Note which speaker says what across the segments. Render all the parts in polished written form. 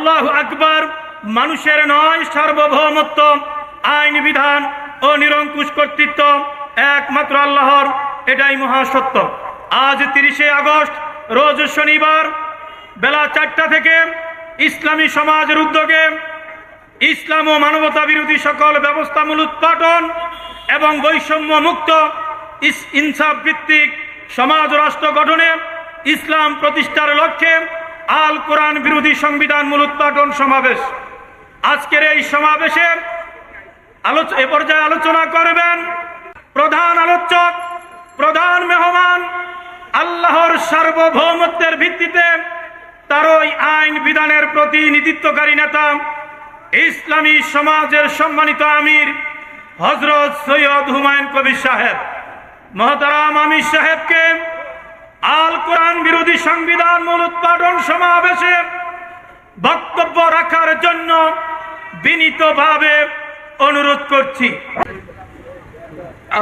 Speaker 1: আল্লাহু আকবার মানুষের নয়, সার্বভৌমত্ব, আইন বিধান ও নিরঙ্কুশ কর্তৃত্ব একমাত্র আল্লাহর, এটাই মহাসত্য। আজ 30শে আগস্ট রোজ শনিবার বেলা 4টা থেকে ইসলামী সমাজের উদ্যোগে ইসলাম ও মানবতা বিরোধী সকল ব্যবস্থা মূলোৎপাটন এবং বৈষম্য মুক্ত ইনসাফ ভিত্তিক সমাজ রাষ্ট্র গঠনে ইসলাম প্রতিষ্ঠার লক্ষ্যে আল কোরআন বিরোধী সংবিধান মূলোৎপাটন সমাবেশ। আজকের এই সমাবেশে এ পর্যায়ে আলোচনা করবেন প্রধান আলোচক, প্রধান মেহমান, আল্লাহর সার্বভৌমত্বের ভিত্তিতে তারই আইন বিধানের প্রতিনিধিত্বকারী নেতা, ইসলামী সমাজের সম্মানিত আমির হযরত সৈয়দ হুমায়ুন কবির সাহেব। মহতারাম আমির সাহেবকে আল কোরআন বিরোধী সংবিধান মূলোৎপাটন সমাবেশে বক্তব্য রাখার জন্য বিনীতভাবে অনুরোধ করছি।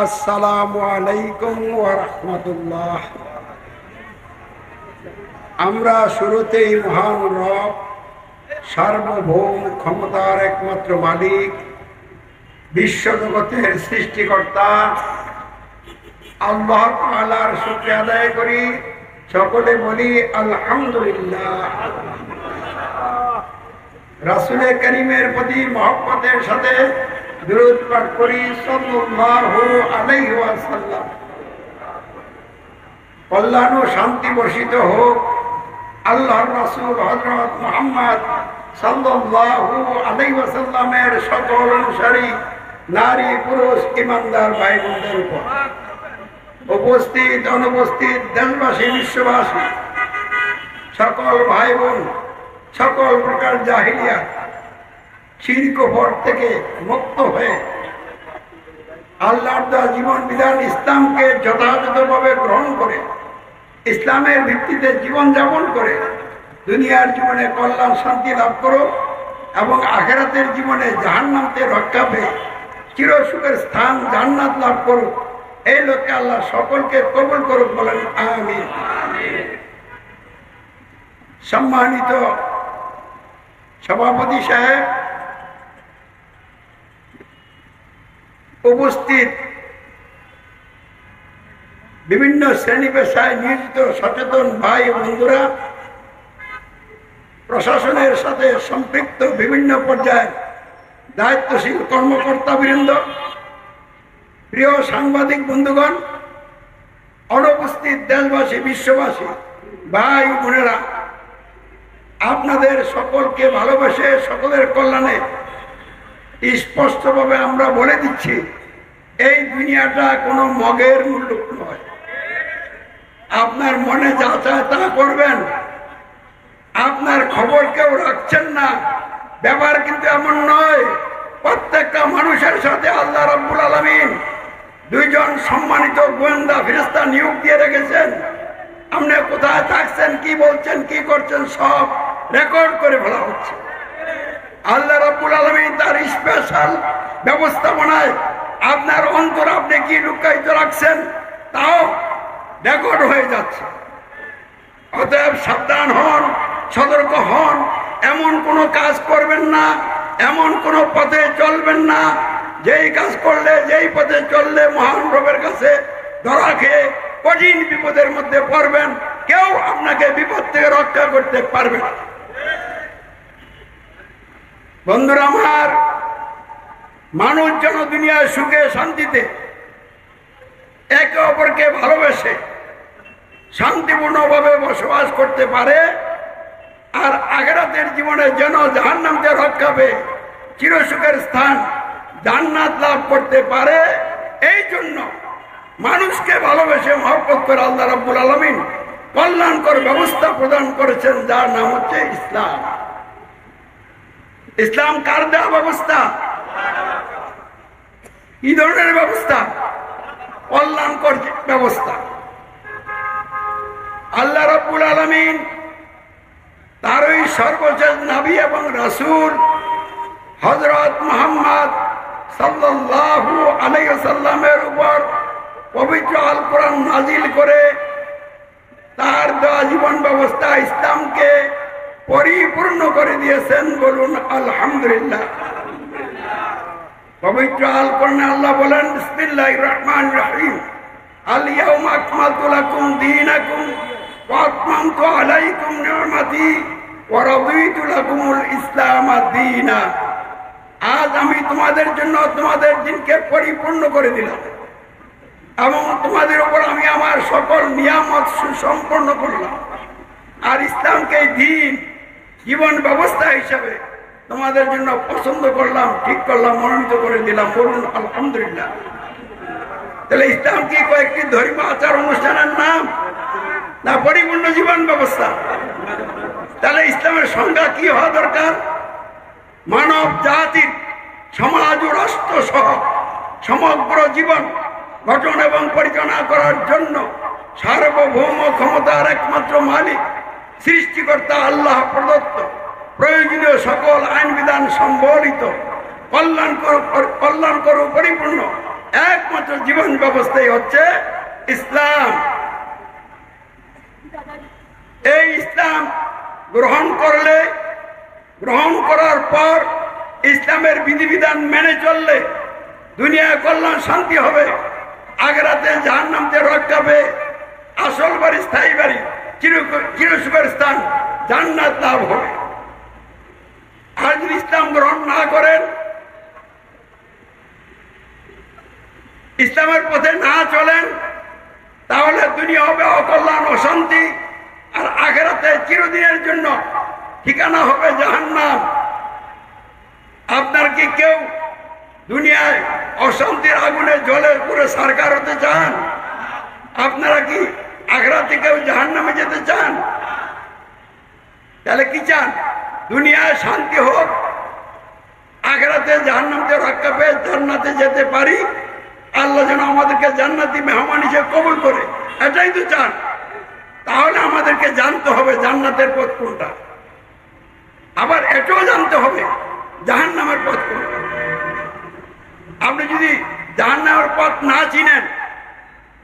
Speaker 2: আসসালামু আলাইকুম ওয়া রাহমাতুল্লাহ। আমরা শুরুতেই মহান রব, সার্বভৌম ক্ষমতার একমাত্র মালিক, বিশ্বজগতের সৃষ্টিকর্তা আল্লাহ তাআলার শুকরিয়া আদায় করি। সকলে বলি আলহামদুলিল্লাহ। রাসূল করিমের প্রতি মহব্বতের সাথে দুরূদ পাঠ করি সাল্লাল্লাহু আলাইহি ওয়াসাল্লাম। কল্যাণ ও শান্তি বর্ষিত হোক আল্লাহর রাসূল হযরত মুহাম্মদ সাল্লাল্লাহু আলাইহি ওয়াসাল্লামের সকল অনুসারী নারী পুরুষ ইমানদার ভাই বোনদের উপর। উপস্থিত অনুপস্থিত দেশবাসী, বিশ্ববাসী, সকল ভাই বোন সকল প্রকার জাহিলিয়াত শিরক কুফর থেকে মুক্ত হয়ে আল্লাহর দেওয়া জীবন বিধান ইসলামকে যথাযথভাবে গ্রহণ করে ইসলামের ভিত্তিতে জীবন যাপন করে দুনিয়ার জীবনে কল্যাণ শান্তি লাভ করো এবং আখিরাতের জীবনে জাহান্নাম থেকে রক্ষা পেয়ে চিরসুখের স্থান জান্নাত লাভ করো। এই লক্ষ্যে আল্লাহ সকলকে কবুল করুক, বলেন আমিন। সম্মানিত সভাপতি সাহেব, উপস্থিত বিভিন্ন শ্রেণী পেশায় নিয়োজিত সচেতন ভাই বন্ধুরা, প্রশাসনের সাথে সম্পৃক্ত বিভিন্ন পর্যায়ের দায়িত্বশীল কর্মকর্তাবৃন্দ, প্রিয় সাংবাদিক বন্ধুগণ, অনুপস্থিত দেশবাসী, বিশ্ববাসী, ভাই বোনেরা, আপনাদের সকলকে ভালোবেসে সকলের কল্যাণে স্পষ্টভাবে আমরা বলে দিচ্ছি, এই দুনিয়াটা কোনো মগের মুলুক নয়। আপনার মনে যা চায় তা করবেন, আপনার খবর কেউ রাখছেন না, ব্যাপার কিন্তু এমন নয়। প্রত্যেকটা মানুষের সাথে আল্লাহ রাব্বুল আলামিন দুইজন সম্মানিত গোয়েন্দা ফেরেশতা নিয়োগ দিয়ে রেখেছেন। আপনি কোথায় থাকছেন, কি বলছেন, কি করছেন, সব রেকর্ড করে ফেলা হচ্ছে। আল্লাহ রাব্বুল আলামিন তার স্পেশাল ব্যবস্থাপনায় আপনার অন্তর আপনি কি লুকায়িত রাখছেন তাও রেকর্ড হয়ে যাচ্ছে। অতএব সাবধান হন, সতর্ক হন, এমন কোনো কাজ করবেন না, এমন কোনো পথে চলবেন না যেই কাজ করলে, যেই পথে চললে মহান রবের কাছে ধরা খেয়ে কঠিন বিপদের মধ্যে পড়বেন, কেউ আপনাকে বিপদ থেকে রক্ষা করতে পারবে না। বন্ধুরা আমার, মানুষ যেন দুনিয়ার সুখে শান্তিতে একে অপরকে ভালোবেসে শান্তিপূর্ণভাবে বসবাস করতে পারে, আর আখিরাতের জীবনে যেন জাহান্নাম থেকে রক্ষা পেয়ে চিরসুখের স্থান জান্নাত লাভ করতে পারে, এই জন্য মানুষকে ভালোবেসে মহব্বত করে আল্লাহ রাব্বুল আলামিন কল্যাণকর ব্যবস্থা প্রদান করেছেন, যার নাম হচ্ছে ইসলাম। ইসলাম কার দেওয়া ব্যবস্থা? কি ধরনের ব্যবস্থা? কল্যাণকর ব্যবস্থা। আল্লাহ রাব্বুল আলামিন তারই সর্বশেষ নবী এবং রাসূল হযরত মুহাম্মদ সাল্লাল্লাহু আলাইহি ওয়াসাল্লামের উপর পবিত্র আল কোরআন নাজিল করে তার দেওয়া জীবন ব্যবস্থা ইসলামকে পরিপূর্ণ করে দিয়েছেন। বলুন আলহামদুলিল্লাহ। পবিত্র আল কোরআনে আল্লাহ বলেন, বিসমিল্লাহির রহমানির রহিম, আল ইয়াউমা আকমালতু লাকুম দীনাকুম ওয়া আতমামতু আলাইকুম নি'মাতি ওয়া রাদিতু লাকুমুল ইসলাম দীনা। আজ আমি তোমাদের জন্য তোমাদের দিনকে পরিপূর্ণ করে দিলাম এবং তোমাদের উপর আমি আমার সকল নিয়ামত সুসম্পন্ন করলাম, আর ইসলামকে দিন জীবন ব্যবস্থা হিসাবে তোমাদের জন্য পছন্দ করলাম, ঠিক করলাম, মনোনীত করে দিলাম। বলুন আলহামদুলিল্লাহ। তাহলে ইসলাম কি কয়েকটি ধর্মীয় আচার অনুষ্ঠানের নাম, না পরিপূর্ণ জীবন ব্যবস্থা? তাহলে ইসলামের সংজ্ঞা কি হওয়া দরকার? মানব জাতির, সমাজ ও রাষ্ট্র সহ সমগ্র জীবন গঠন এবং পরিচালনা করার জন্য সার্বভৌম ক্ষমতার একমাত্র মালিক সৃষ্টিকর্তা আল্লাহ প্রদত্ত প্রয়োজনীয় সকল আইন বিধান সম্বলিত কল্যাণকর ও পরিপূর্ণ একমাত্র জীবন ব্যবস্থাই হচ্ছে ইসলাম। এই ইসলাম গ্রহণ করার পর ইসলামের বিধিবিধান মেনে চললে দুনিয়ায় কল্যাণ শান্তি হবে, আখিরাতে জাহান্নাম থেকে রক্ষা পেয়ে আসল বাড়ি, স্থায়ী বাড়ি, চিরসুখের স্থান জান্নাত লাভ হবে। আর যদি ইসলাম গ্রহণ না করেন, ইসলামের পথে না চলেন, তাহলে দুনিয়া হবে অকল্যাণ, অশান্তি, আর আখিরাতে চিরদিনের জন্য ঠিকানা হবে জাহান্নাম। আপনার কি কেউ দুনিয়ায় অশান্তির আগুনে জ্বলে পুরো সরকার হতে চান? আপনারা কি আখিরাতে কেউ জাহান্নামে যেতে চান? তাহলে কি চান? দুনিয়ায় শান্তি হোক, আখিরাতে জাহান্নাম থেকে রক্ষা পেয়ে জান্নাতে যেতে পারি, আল্লাহ যেন আমাদেরকে জান্নাতি মেহমান হিসেবে কবুল করে, এটাই তো চান। তাহলে আমাদেরকে জানতে হবে জান্নাতের পথ কোনটা, আবার এটাও জানতে হবে জাহান্নামের পথ কোনটা। আপনি যদি জাহান্নামের পথ না চিনেন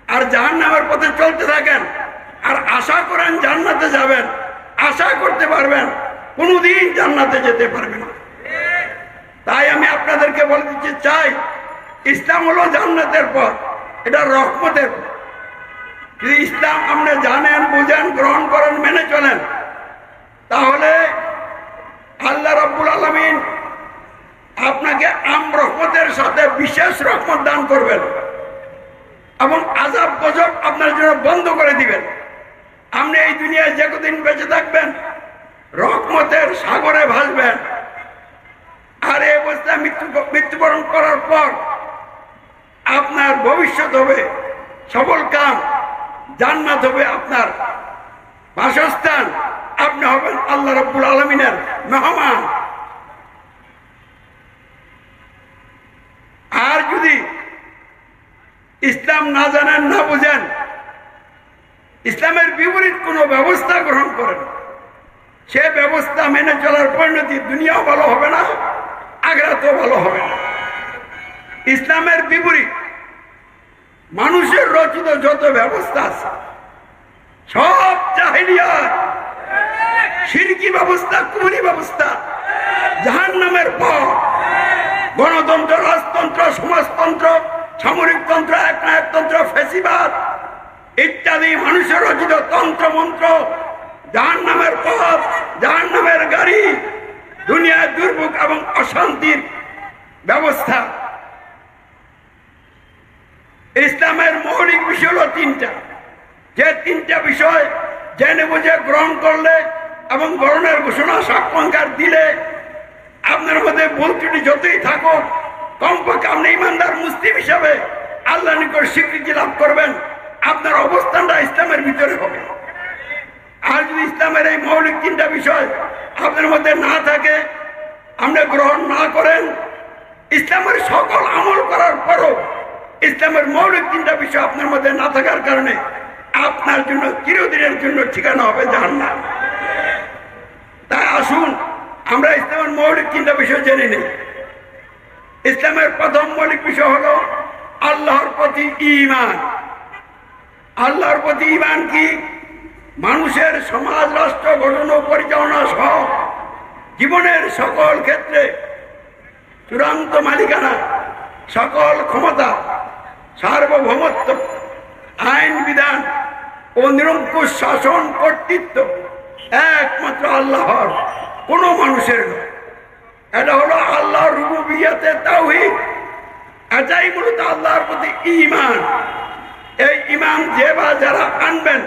Speaker 2: আর জাহান্নামের পথে চলতে থাকেন আর আশা করেন জান্নাতে যাবেন, আশা করতে পারবেন কোনোদিন জান্নাতে যেতে পারবেন না। তাই আমি আপনাদেরকে বলে দিতে চাই, ইসলাম হলো জান্নাতের পথ, এটা রহমতের পথ। যদি ইসলাম আপনি জানেন, বুঝেন, গ্রহণ করেন, মেনে চলেন, তাহলে আল্লাহ রাব্বুল আলামিন আপনাকে আম রহমতের সাথে বিশেষ রহমত দান করবেন এবং আযাব গজব আপনার জন্য বন্ধ করে দিবেন। আপনি এই দুনিয়ায় যে কদিন বেঁচে থাকবেন রহমতের সাগরে ভাসবেন, আর এই অবস্থায় মৃত্যুবরণ করার পর আপনার ভবিষ্যৎ হবে সফল কাম, জান্নাত হবে আপনার বাসস্থান, আপনি হবেন আল্লাহ রাব্বুল আলামিনের মেহমান। আর যদি ইসলাম না জানেন, না বুঝেন, ইসলামের বিপরীত কোনো ব্যবস্থা গ্রহণ করেন, সে ব্যবস্থা মেনে চলার পরিণতি দুনিয়াও ভালো হবে না, আখিরাতেও ভালো হবে না। ইসলামের বিপরীত মানুষের রচিত যত ব্যবস্থা আছে সব জাহিলিয়াত, শিরকি ব্যবস্থা, কুফরি ব্যবস্থা, জাহান্নামের পথ। গণতন্ত্র, রাজতন্ত্র, সমাজতন্ত্র, সামরিকতন্ত্র, একনায়কতন্ত্র, ফ্যাসিবাদ ইত্যাদি মানুষের রচিত তন্ত্র মন্ত্র, জাহান্নামের পথ, জাহান্নামের গাড়ি, দুনিয়ায় দুর্ভোগ এবং অশান্তির ব্যবস্থা। ইসলামের মৌলিক বিষয় হলো তিনটা, যে তিনটা বিষয় জেনে বুঝে গ্রহণ করলে এবং গ্রহণের ঘোষণা সাক্ষাৎকার দিলে আপনার মধ্যে ভুল ত্রুটি যতই থাকুক, কমপক্ষে আপনি ইমানদার মুসলিম হিসাবে আল্লাহর নিকট স্বীকৃতি লাভ করবেন, আপনার অবস্থানটা ইসলামের ভিতরে হবে। আর যদি ইসলামের এই মৌলিক তিনটা বিষয় আপনার মধ্যে না থাকে, আপনি গ্রহণ না করেন, ইসলামের সকল আমল করার পরও ইসলামের মৌলিক তিনটা বিষয় আপনার মধ্যে না থাকার কারণে আপনার জন্য চিরদিনের জন্য ঠিকানা হবে জাহান্নাম। তাই আসুন আমরা ইসলামের মৌলিক তিনটা বিষয় জেনে নিই। ইসলামের প্রথম মৌলিক বিষয় হলো আল্লাহর প্রতি ঈমান। আল্লাহর প্রতি ঈমান কি? মানুষের সমাজ রাষ্ট্র গঠন ও পরিচালনা সহ জীবনের সকল ক্ষেত্রে চূড়ান্ত মালিকানা, সকল ক্ষমতা, সার্বভৌমত্ব, আইন বিধান ও নিরঙ্কুশ শাসন কর্তৃত্ব একমাত্র আল্লাহর, কোনো মানুষের নয়। এটা হলো আল্লাহর রুবুবিয়্যতে তাওহীদ। এটাই মূলত আল্লাহর প্রতি ঈমান। এই ঈমান যে বা যারা আনবেন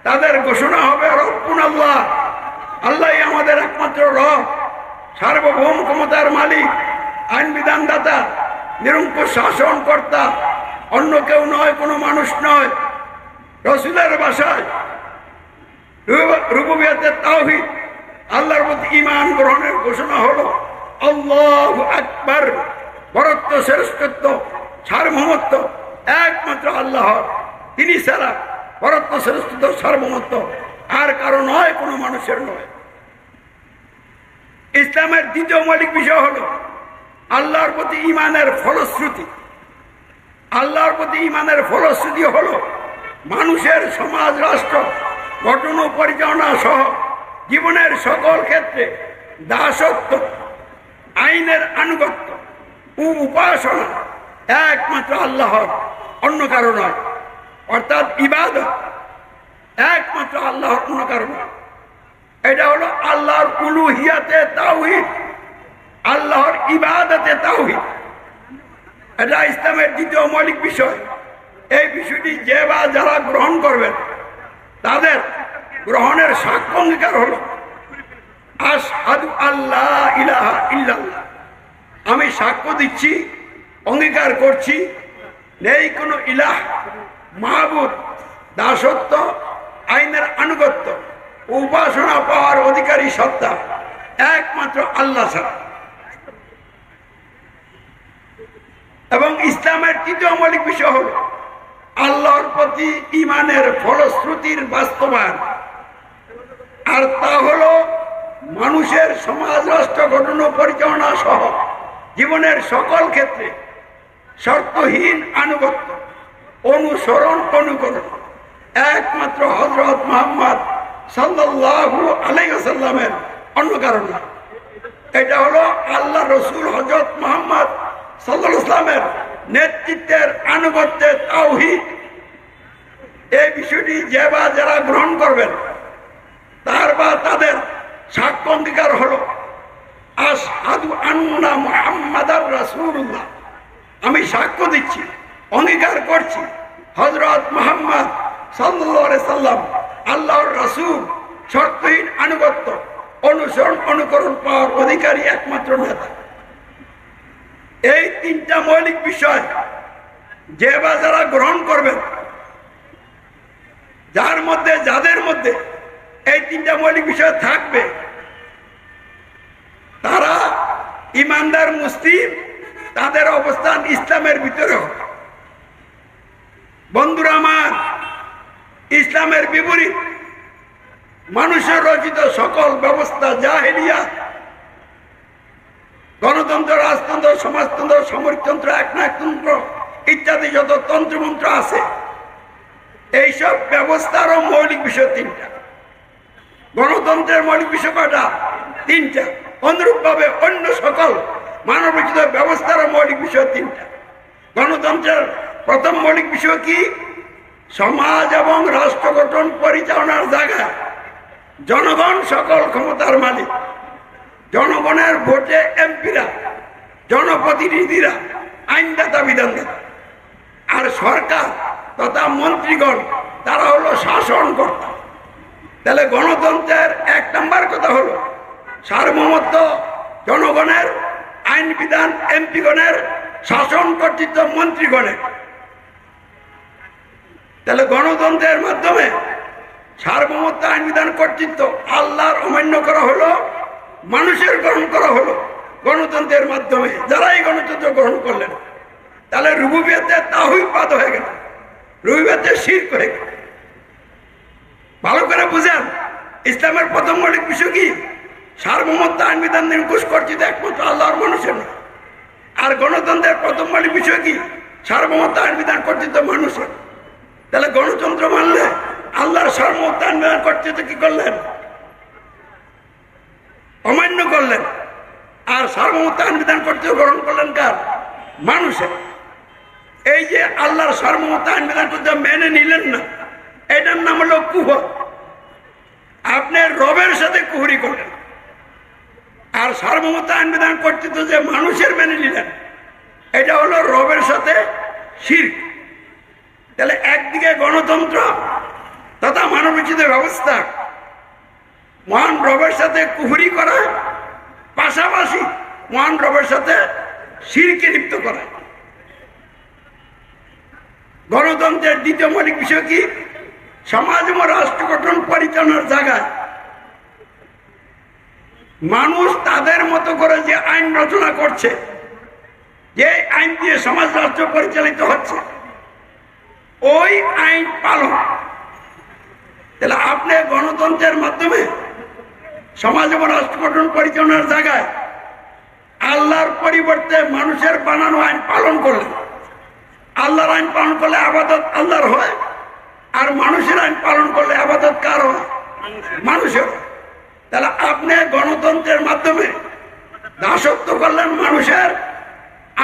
Speaker 2: তাদের ঘোষণা হবে রব্বুন আল্লাহ, আল্লাহই আমাদের একমাত্র রব, সার্বভৌম ক্ষমতার মালিক, আইন বিধানদাতা, নিরঙ্কুশ শাসন কর্তা, অন্য কেউ নয়, কোনো মানুষ নয়। রসুলের ভাষায় রুবুবিয়্যতে তাওহীদ, আল্লাহর প্রতি ঈমান গ্রহণের ঘোষণা হলো আল্লাহু আকবার, বরত্ব, শ্রেষ্ঠত্ব, সার্বভৌমত্ব একমাত্র আল্লাহর। তিনি ছাড়া বরত্ব, শ্রেষ্ঠত্ব, সার্বভৌমত্ব আর কারো নয়, কোনো মানুষের নয়। ইসলামের দ্বিতীয় মৌলিক বিষয় হলো আল্লাহর প্রতি ঈমানের ফলশ্রুতি। আল্লাহর প্রতি ঈমানের ফলশ্রুতি হলো মানুষের সমাজ রাষ্ট্র গঠন ও পরিচালনা সহ জীবনের সকল ক্ষেত্রে দাসত্ব, আইনের আনুগত্য ও উপাসনা একমাত্র আল্লাহর, অন্য কারো নয়। অর্থাৎ ইবাদত একমাত্র আল্লাহর, অন্য কারো নয়। এটা হলো আল্লাহর উলুহিয়াতে তাওহীদ, আল্লাহর ইবাদতে তাওহীদ। এটা ইসলামের দ্বিতীয় মৌলিক বিষয়। এই বিষয়টি যে বা যারা গ্রহণ করবেন তাদের গ্রহণের সাক্ষ্য অঙ্গীকার হলো আশহাদু আল্লা ইলাহা ইল্লাল্লাহ, আমি সাক্ষ্য দিচ্ছি, অঙ্গীকার করছি, নেই কোনো ইলাহ, মাহবুদ, দাসত্ব, আইনের আনুগত্য, উপাসনা পাওয়ার অধিকারী সত্তা একমাত্র আল্লাহ ছাড়া। এবং ইসলামের তৃতীয় মৌলিক বিষয় হল আল্লাহর প্রতি ঈমানের ফলশ্রুতির বাস্তবায়ন, আর তা হলো মানুষের সমাজ রাষ্ট্র গঠন ও পরিচালনা সহ জীবনের সকল ক্ষেত্রে শর্তহীন আনুগত্য, অনুসরণ, অনুকরণ একমাত্র হযরত মুহাম্মদ সাল্লাল্লাহু আলাইহি ওয়াসাল্লামের, অন্য কারণ না। এটা হলো আল্লাহ রসুল হযরত মুহাম্মদ সাল্লাল্লাহু আলাইহি ওয়াসাল্লামের নেতৃত্বের আনুগত্যে তাওহীদ। এই বিষয়টি যে বা যারা গ্রহণ করবেন তার বা তাদের সাক্ষ্য অঙ্গীকার হলো আশহাদু আন্না মুহাম্মাদার রাসূলুল্লাহ, আমি সাক্ষ্য দিচ্ছি, অঙ্গীকার করছি হযরত মুহাম্মদ সাল্লাল্লাহু আলাইহি সাল্লাম আল্লাহর রাসূল, শর্তহীন আনুগত্য, অনুসরণ, অনুকরণ পাওয়ার অধিকারী একমাত্র নেতা। এই তিনটা মৌলিক বিষয় যে বা যারা গ্রহণ করবেন, যাদের মধ্যে এই তিনটা মৌলিক বিষয় থাকবে তারা ইমানদার মুসলিম, তাদের অবস্থান ইসলামের ভিতরে হবে। বন্ধুরা আমার, ইসলামের বিপরীত মানুষের রচিত সকল ব্যবস্থা, জাহেলিয়া, গণতন্ত্র, রাজতন্ত্র, সমাজতন্ত্র, সামরিকতন্ত্র, একনায়কতন্ত্র ইত্যাদি যত তন্ত্রমন্ত্র আছে, এইসব ব্যবস্থারও মৌলিক বিষয় তিনটা। গণতন্ত্রের মৌলিক বিষয় কয়টা? তিনটা। অনুরূপভাবে অন্য সকল মানবরচিত ব্যবস্থারও মৌলিক বিষয় তিনটা। গণতন্ত্রের প্রথম মৌলিক বিষয় কি? সমাজ এবং রাষ্ট্র গঠন পরিচালনার জায়গায় জনগণ সকল ক্ষমতার মালিক। জনগণের ভোটে এমপিরা, জনপ্রতিনিধিরা আইনদাতা, বিধানদাতা, আর সরকার তথা মন্ত্রীগণ তারা হলো শাসনকর্তা। তাহলে গণতন্ত্রের এক নাম্বার কথা হলো সার্বভৌমত্ব জনগণের, আইন বিধান এমপিগণের, শাসন কর্তৃত্ব মন্ত্রীগণের। তাহলে গণতন্ত্রের মাধ্যমে সার্বভৌমত্ব, আইন বিধান কর্তৃত্ব আল্লাহর অমান্য করা হলো, মানুষের গ্রহণ করা হলো গণতন্ত্রের মাধ্যমে। যারা এই গণতন্ত্র গ্রহণ করলেন তাহলে রুবুবিয়্যতে তাওহীদ বাদ হয়ে গেল, রুবুবিয়্যতে শিরক হয়ে গেল। ভালো করে বুঝেন, ইসলামের প্রথম মৌলিক বিষয় কি? সার্বভৌমত্ব, আইন বিধান নিরঙ্কুশ কর্তৃত্ব একমাত্র আল্লাহর, মানুষের নয়। আর গণতন্ত্রের প্রথম মৌলিক বিষয় কি? সার্বভৌমত্ব, আইন বিধান কর্তৃত্ব মানুষের। তাহলে গণতন্ত্র মানলে আল্লাহর সার্বভৌমত্ব বিধান করতে তো কি করলেন? অমান্য করলেন। আর সার্বভৌমত্ব বিধান করতে গ্রহণ করলেন কার? মানুষের। এই যে আল্লাহর সার্বভৌমত্ব বিধান করতে মেনে নিলেন না, এটার নাম হলো কুফর। আপনি রবের সাথে কুফরি করলেন। আর সার্বভৌমত্ব বিধান করতে তো যে মানুষের মেনে নিলেন, এটা হলো রবের সাথে শিরক। তাহলে একদিকে গণতন্ত্র তথা মানবোচিত ব্যবস্থা, মহান রবের সাথে কুফরি করা, পাশাপাশি মহান রবের সাথে শিরকে লিপ্ত করা। গণতন্ত্রের দ্বিতীয় মৌলিক বিষয় কি? সমাজ ও রাষ্ট্র গঠন পরিচালনার জায়গায় মানুষ তাদের মতো করে যে আইন রচনা করছে, যে আইন দিয়ে সমাজ রাষ্ট্র পরিচালিত হচ্ছে, ওই আইন পালন। তাহলে আপনি গণতন্ত্রের মাধ্যমে সমাজ এবং রাষ্ট্র গঠন পরিচালনার জায়গায় আল্লাহর পরিবর্তে মানুষের বানানো আইন পালন করলেন। আল্লাহর আইন পালন করলে আবাদত আল্লাহর হয়, আর মানুষের আইন পালন করলে আবাদত কার হয়? মানুষের। তাহলে আপনি গণতন্ত্রের মাধ্যমে দাসত্ব করলেন মানুষের,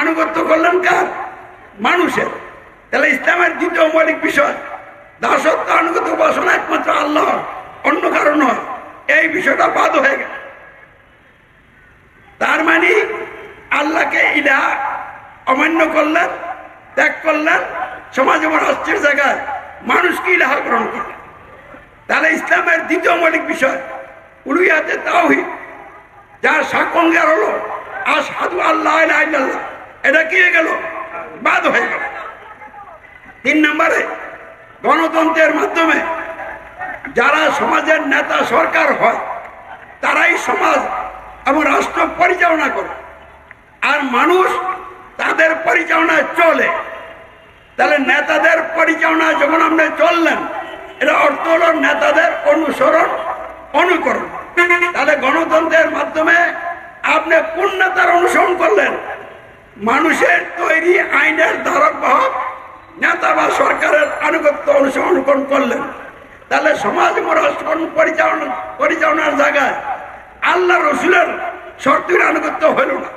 Speaker 2: আনুগত্য করলেন কার? মানুষের। তাহলে ইসলামের দ্বিতীয় মৌলিক বিষয় দাসত্ব, আনুগত্য, উপাসনা একমাত্র আল্লাহ, অন্য কারণ নয়। এই বিষয়টা বাদ হয়ে গেল। তার মানে আল্লাহকে ইলাহ অমান্য করলেন, ত্যাগ করলেন, সমাজ এবং রাষ্ট্রের জায়গায় মানুষকে ইলাহ গ্রহণ করলেন। তাহলে ইসলামের দ্বিতীয় মৌলিক বিষয় উলুহিয়াতে তাওহীদ, যার সাক্ষাৎকার হলো আশহাদু আল্লা ইলাহা ইল্লাল্লাহ, এটা কি হয়ে গেল? বাদ হয়ে গেল। 3 নম্বরে গণতন্ত্রের মাধ্যমে যারা সমাজের নেতা সরকার হয়, তারাই সমাজ এবং রাষ্ট্র পরিচালনা করে, আর মানুষ তাদের পরিচালনায় চলে। তাহলে নেতাদের পরিচালনায় যখন আপনি চললেন, এটা অর্থ হলো নেতাদের অনুসরণ, অনুকরণ। তাহলে গণতন্ত্রের মাধ্যমে আপনি কোন নেতার অনুসরণ করলেন? মানুষের তৈরি আইনের ধারক বাহক নেতা বা সরকারের আনুগত্য অনুসরণ করলেন। তাহলে সমাজ এবং রাষ্ট্র পরিচালনার জায়গায় আল্লাহ রসুলের শর্তের আনুগত্য হইল না।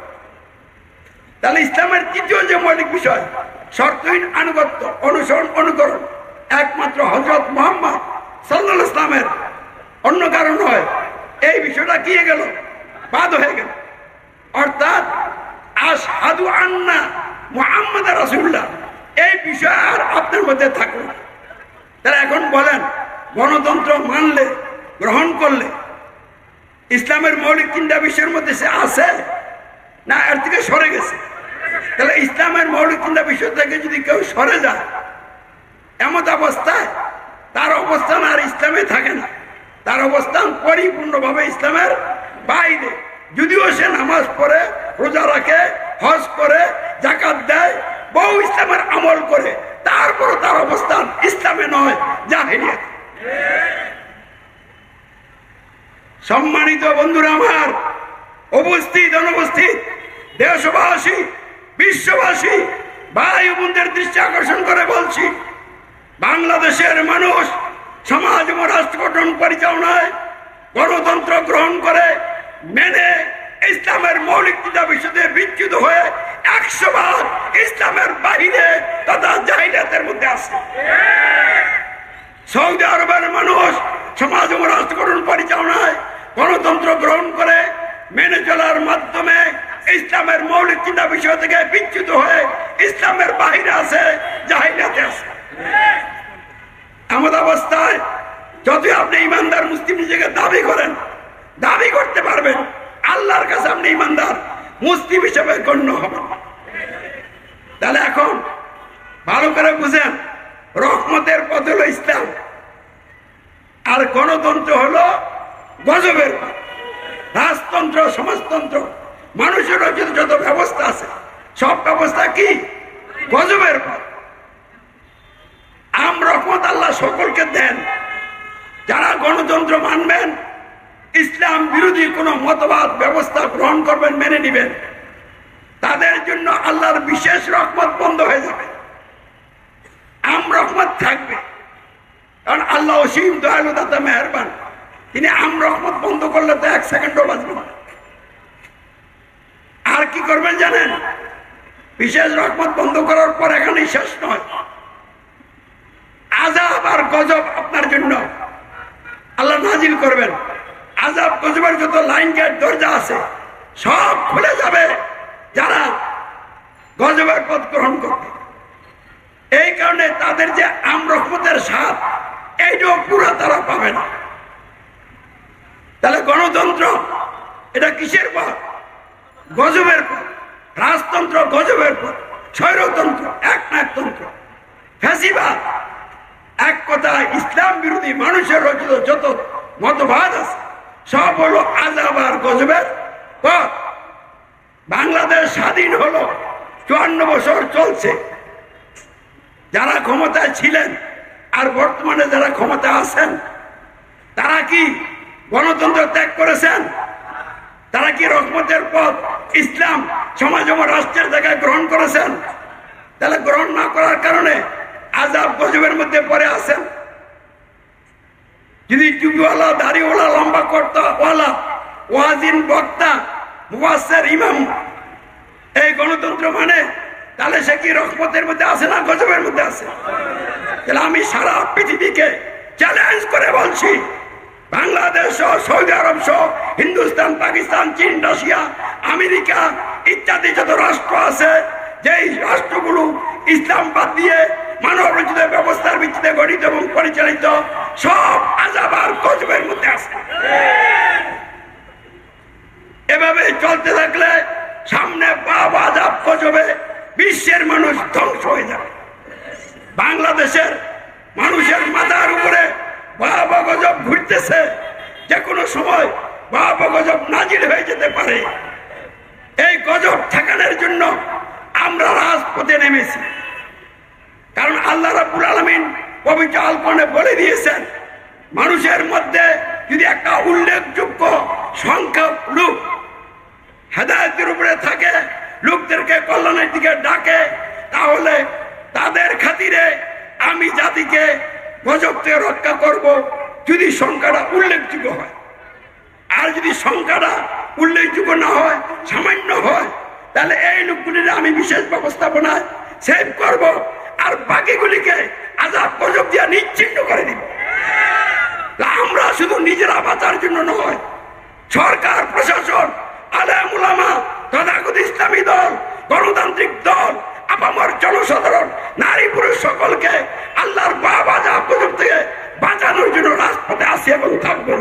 Speaker 2: তাহলে ইসলামের তৃতীয় যে মৌলিক বিষয় শর্তহীন আনুগত্য, অনুসরণ, অনুকরণ একমাত্র হযরত মুহাম্মদ সাল্লাল্লাহু আলাইহি ওয়াসাল্লামের, অন্য কারণ হয়। এই বিষয়টা কি হয়ে গেল? বাদ হয়ে গেল। অর্থাৎ আশহাদু আন্না মুহাম্মাদুর রাসূলুল্লাহ, এই বিষয় আর আপনার মধ্যে থাকলো না। তাহলে এখন বলেন, গণতন্ত্র মানলে, গ্রহণ করলে ইসলামের মৌলিক 3টা বিষয়ের মধ্যে সে আছে না এর থেকে সরে গেছে? তাহলে ইসলামের মৌলিক 3টা বিষয় থেকে যদি কেউ সরে যায়, এমত অবস্থায় তার অবস্থান আর ইসলামে থাকে না, তার অবস্থান পরিপূর্ণভাবে ইসলামের বাইরে। যদিও সে নামাজ পড়ে, রোজা রাখে, হজ করে, যাকাত দেয়, বহু ইসলামের আমল করে, তারপরও তার অবস্থান ইসলামে নয়, জাহেলিয়াতে। সম্মানিত বন্ধুরা আমার, উপস্থিত, অনুপস্থিত, দেশবাসী, বিশ্ববাসী, ভাই বোনদের দৃষ্টি আকর্ষণ করে বলছি, বাংলাদেশের মানুষ সমাজ ও রাষ্ট্র গঠন পরিচালনায় গণতন্ত্র গ্রহণ করে মেনে ইসলামের মৌলিক 3টা বিষয়ে বিচ্যুত হয়ে 100% ইসলামের বাহিরে তথা জাহিলিয়াতের মধ্যে আছে। সৌদি আরবের মানুষ সমাজ ও রাষ্ট্র গঠন পরিচালনায় গণতন্ত্র গ্রহণ করে মেনে চলার মাধ্যমে ইসলামের মৌলিক 3টা বিষয় থেকে বিচ্যুত হয়ে ইসলামের বাহিরে আছে, জাহিলিয়াতে আছে। এমন অবস্থায় যতই আপনি ইমানদার মুসলিম নিজেকে দাবি করেন, দাবি করতে পারবেন, আল্লাহর কাছে আপনি ইমানদার মুসলিম হিসেবে গণ্য হবেন। তাহলে এখন ভালো করে বুঝেন, রহমতের পথ হলো ইসলাম, আর গণতন্ত্র হলো গজবের পথ। রাজতন্ত্র, সমাজতন্ত্র, মানুষের রচিত যত ব্যবস্থা আছে, সব ব্যবস্থা কি? গজবের পথ। রহমত আল্লাহ সকলকে দেন। যারা গণতন্ত্র মানবেন, ইসলাম বিরোধী কোনো মতবাদ ব্যবস্থা গ্রহণ করবেন, মেনে নিবেন, তাদের জন্য আল্লাহর বিশেষ রহমত বন্ধ হয়ে যাবে, রহমত থাকবে। কারণ আল্লাহ অসীম দয়ালু দাতা মেহেরবান, তিনি রহমত বন্ধ করলে তো 1 সেকেন্ডও বাঁচবে না। আর কি করবেন জানেন? বিশেষ রহমত বন্ধ করার পর এখানেই শেষ নয়, আযাব আর গজব আপনার জন্য আল্লাহ নাজিল করবেন। আযাব গজবের যত লাইন গেট দরজা আছে সব খুলে যাবে যারা গজবের পথ গ্রহণ করবে। এই কারণে তাদের যে রহমতের স্বাদ এইটাও পুরো তারা পাবে না। তাহলে গণতন্ত্র এটা কিসের পথ? গজবের পথ। রাজতন্ত্র গজবের পথ, স্বৈরতন্ত্র একনায়কতন্ত্র, ফ্যাসিবাদ, এক কথা ইসলাম বিরোধী মানুষের রচিত যত মতবাদ আছে সব হলো আযাব আর গজবের পথ। বাংলাদেশ স্বাধীন হলো 54 বছর চলছে। যারা ক্ষমতায় ছিলেন আর বর্তমানে যারা ক্ষমতায় আছেন তারা কি গণতন্ত্র ত্যাগ করেছেন? তারা কি রহমতের পথ ইসলাম সমাজ ও রাষ্ট্রের জায়গায় গ্রহণ করেছেন? তাহলে গ্রহণ না করার কারণে আযাব গজবের মধ্যে পড়ে আছেন। যদি টুপিওয়ালা, দাড়িওয়ালা, লম্বা কর্তাওয়ালা, ওয়াজিন, বক্তা, মুফাসসির, ইমাম এই গণতন্ত্র মানে, তাহলে সে কি রহমতের মধ্যে আছে না গজবের মধ্যে আছে? তাহলে আমি সারা পৃথিবীকে চ্যালেঞ্জ করে বলছি, বাংলাদেশ সহ, সৌদি আরব সহ, হিন্দুস্তান, পাকিস্তান, চীন, রাশিয়া, আমেরিকা ইত্যাদি যত রাষ্ট্র আছে, যেই রাষ্ট্রগুলো ইসলাম বাদ দিয়ে মানব রচিত ব্যবস্থার ভিত্তিতে গঠিত এবং পরিচালিত, সব আযাব আর গজবের মধ্যে আছে। এভাবে চলতে থাকলে সামনে পাপ আযাব গজবে বিশ্বের মানুষ ধ্বংস হয়ে যাবে। বাংলাদেশের মানুষের মাথার উপরে ভয়াবহ গজব ঘুরতেছে, যে কোনো সময় ভয়াবহ গজব নাজিল হয়ে যেতে পারে। এই গজব ঠেকানোর জন্য আমরা রাজপথে নেমেছি। কারণ আল্লাহ রাব্বুল আলামিন পবিত্র আল কোরআনে বলে দিয়েছেন, মানুষের মধ্যে যদি একটা উল্লেখযোগ্য সংখ্যক লোক হেদায়েতের উপরে থাকে, লোকদেরকে কল্যাণের দিকে ডাকে, তাহলে তাদের খাতিরে আমি জাতিকে গজব থেকে রক্ষা করব, যদি সংখ্যাটা উল্লেখযোগ্য হয়। আর যদি সংখ্যাটা উল্লেখযোগ্য না হয়, সামান্য হয়, তাহলে এই লোকগুলির আমি বিশেষ ব্যবস্থাপনায় সেভ করব, আর বাকিগুলিকে আযাব গজব দিয়ে নিশ্চিহ্ন করে দিব। আমরা শুধু নিজেরা বাঁচার জন্য নয়, সরকার, প্রশাসন, আলেম উলামা, তথাকথিত ইসলামী দল, গণতান্ত্রিক দল, আপামর জনসাধারণ, নারী পুরুষ সকলকে আল্লাহর আযাব গজব থেকে বাঁচানোর জন্য রাজপথে আসি এবং থাকবো।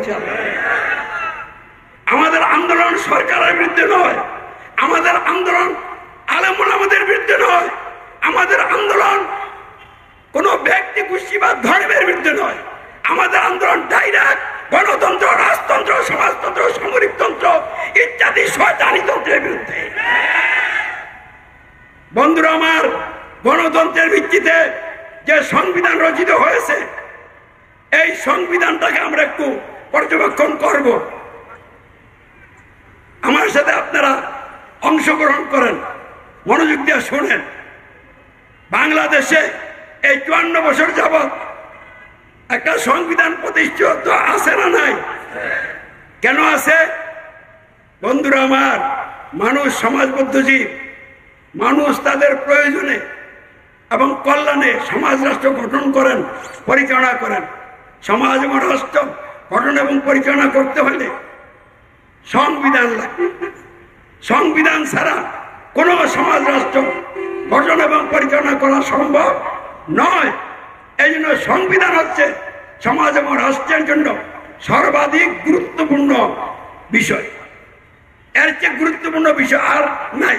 Speaker 2: আমাদের আন্দোলন সরকারের বিরুদ্ধে নয়, আমাদের আন্দোলন আলেম উলামাদের বিরুদ্ধে নয়, আমাদের আন্দোলন কোন ব্যক্তি, গোষ্ঠী বা ধর্মের বিরুদ্ধে নয়। আমাদের আন্দোলন ডাইরেক্ট গণতন্ত্র, রাজতন্ত্র, সমাজতন্ত্র, সামরিকতন্ত্র ইত্যাদি শয়তানি তন্ত্রের বিরুদ্ধে। বন্ধুরা আমার, গণতন্ত্রের ভিত্তিতে যে সংবিধান রচিত হয়েছে, এই সংবিধানটাকে আমরা একটু পর্যবেক্ষণ করব। আমার সাথে আপনারা অংশগ্রহণ করেন, মনোযোগ দিয়ে শোনেন। বাংলাদেশে এই 54 বছর যাবৎ একটা সংবিধান প্রতিষ্ঠিত আছে না নাই? কেন আছে? বন্ধুরা আমার, মানুষ সমাজবদ্ধ জীব। মানুষ তাদের প্রয়োজনে এবং কল্যাণে সমাজ রাষ্ট্র গঠন করেন, পরিচালনা করেন। সমাজ এবং রাষ্ট্র গঠন এবং পরিচালনা করতে হলে সংবিধান লাগে। সংবিধান ছাড়া কোন সমাজ রাষ্ট্র গঠন এবং পরিচালনা করা সম্ভব নয়। এই জন্য সংবিধান হচ্ছে সমাজ এবং রাষ্ট্রের জন্য সর্বাধিক গুরুত্বপূর্ণ বিষয়। এর চেয়ে গুরুত্বপূর্ণ বিষয় আর নাই।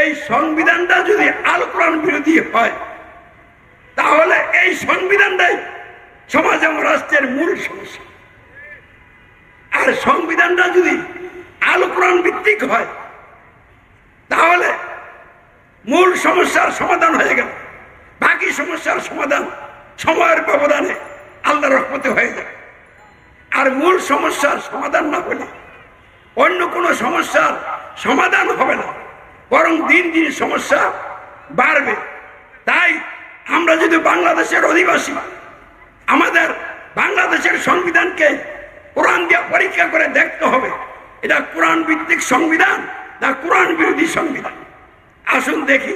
Speaker 2: এই সংবিধানটা যদি আল কোরআন বিরোধী হয়, তাহলে এই সংবিধানটাই সমাজ এবং রাষ্ট্রের মূল সমস্যা। আর সংবিধানটা যদি আল কোরআন ভিত্তিক হয়, তাহলে মূল সমস্যার সমাধান হয়ে গেল। বাকি সমস্যার সমাধান সময়ের ব্যবধানে আল্লাহর রহমতে হয়ে যায়। আর মূল সমস্যার সমাধান না হলে অন্য কোনো সমস্যার সমাধান হবে না, বরং দিন দিন সমস্যা বাড়বে। তাই আমরা যদি বাংলাদেশের অধিবাসী, আমাদের বাংলাদেশের সংবিধানকে কোরআন দিয়ে পরীক্ষা করে দেখতে হবে এটা কোরআন ভিত্তিক সংবিধান না কোরআন বিরোধী সংবিধান। আসুন দেখি।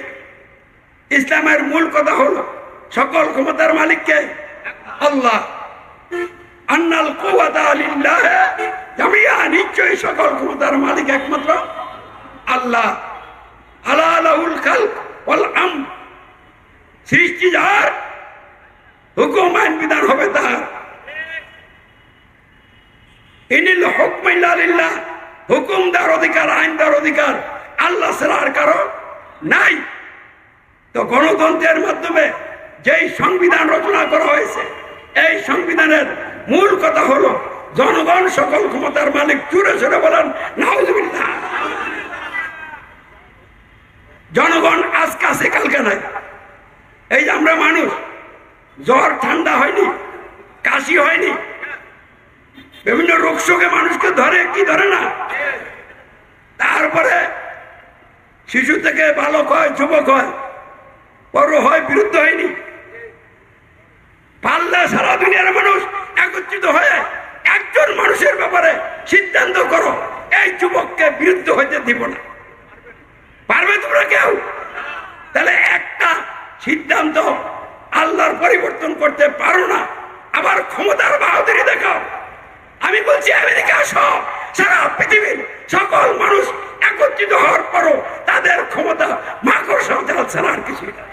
Speaker 2: ইসলামের মূল কথা হলো সকল ক্ষমতার মালিককে আল্লাহ। আন্নাল কুওয়াতা লিল্লাহ জামিয়া, নিশ্চয়ই সকল ক্ষমতার মালিক একমাত্র আল্লাহ। আলা লাহুল খালক ওয়াল আমর, সৃষ্টি যার, হুকুম আইন বিধান হবে তার। ইনিল হুকমু ইল্লা লিল্লাহ, হুকুম দেওয়ার অধিকার, আইন দেওয়ার অধিকার আল্লাহ ছাড়া আর কারো নাই। তো গণতন্ত্রের মাধ্যমে যেই সংবিধান রচনা করা হয়েছে, এই সংবিধানের মূল কথা হলো জনগণ সকল ক্ষমতার মালিক। জুড়ে জুড়ে বলেন নাউজুবিল্লাহ। জনগণ আজকে আছে, কালকে নাই। এই যে আমরা মানুষ, জ্বর ঠান্ডা হয়নি, কাশি হয়নি, বিভিন্ন রোগ শোকে মানুষকে ধরে কি ধরে না। তারপরে শিশু থেকে বালক হয়, যুবক হয়, বড় হয়, বিরুদ্ধ হয়নি। পাল্লা সারা দুনিয়ার মানুষ একত্রিত হয়ে একজন মানুষের ব্যাপারে সিদ্ধান্ত করো, এই যুবককে বিরুদ্ধ হইতে দিব না। পারবে তোমরা কেউ? তাহলে একটা সিদ্ধান্ত আল্লাহর পরিবর্তন করতে পারো না, আবার ক্ষমতার বাহাদুরি দেখাও। আমি বলছি আমেরিকা সহ সারা পৃথিবীর সকল মানুষ একত্রিত হওয়ার পরও তাদের ক্ষমতা মাকড়সা জাল ছাড়া আর কিছুই না।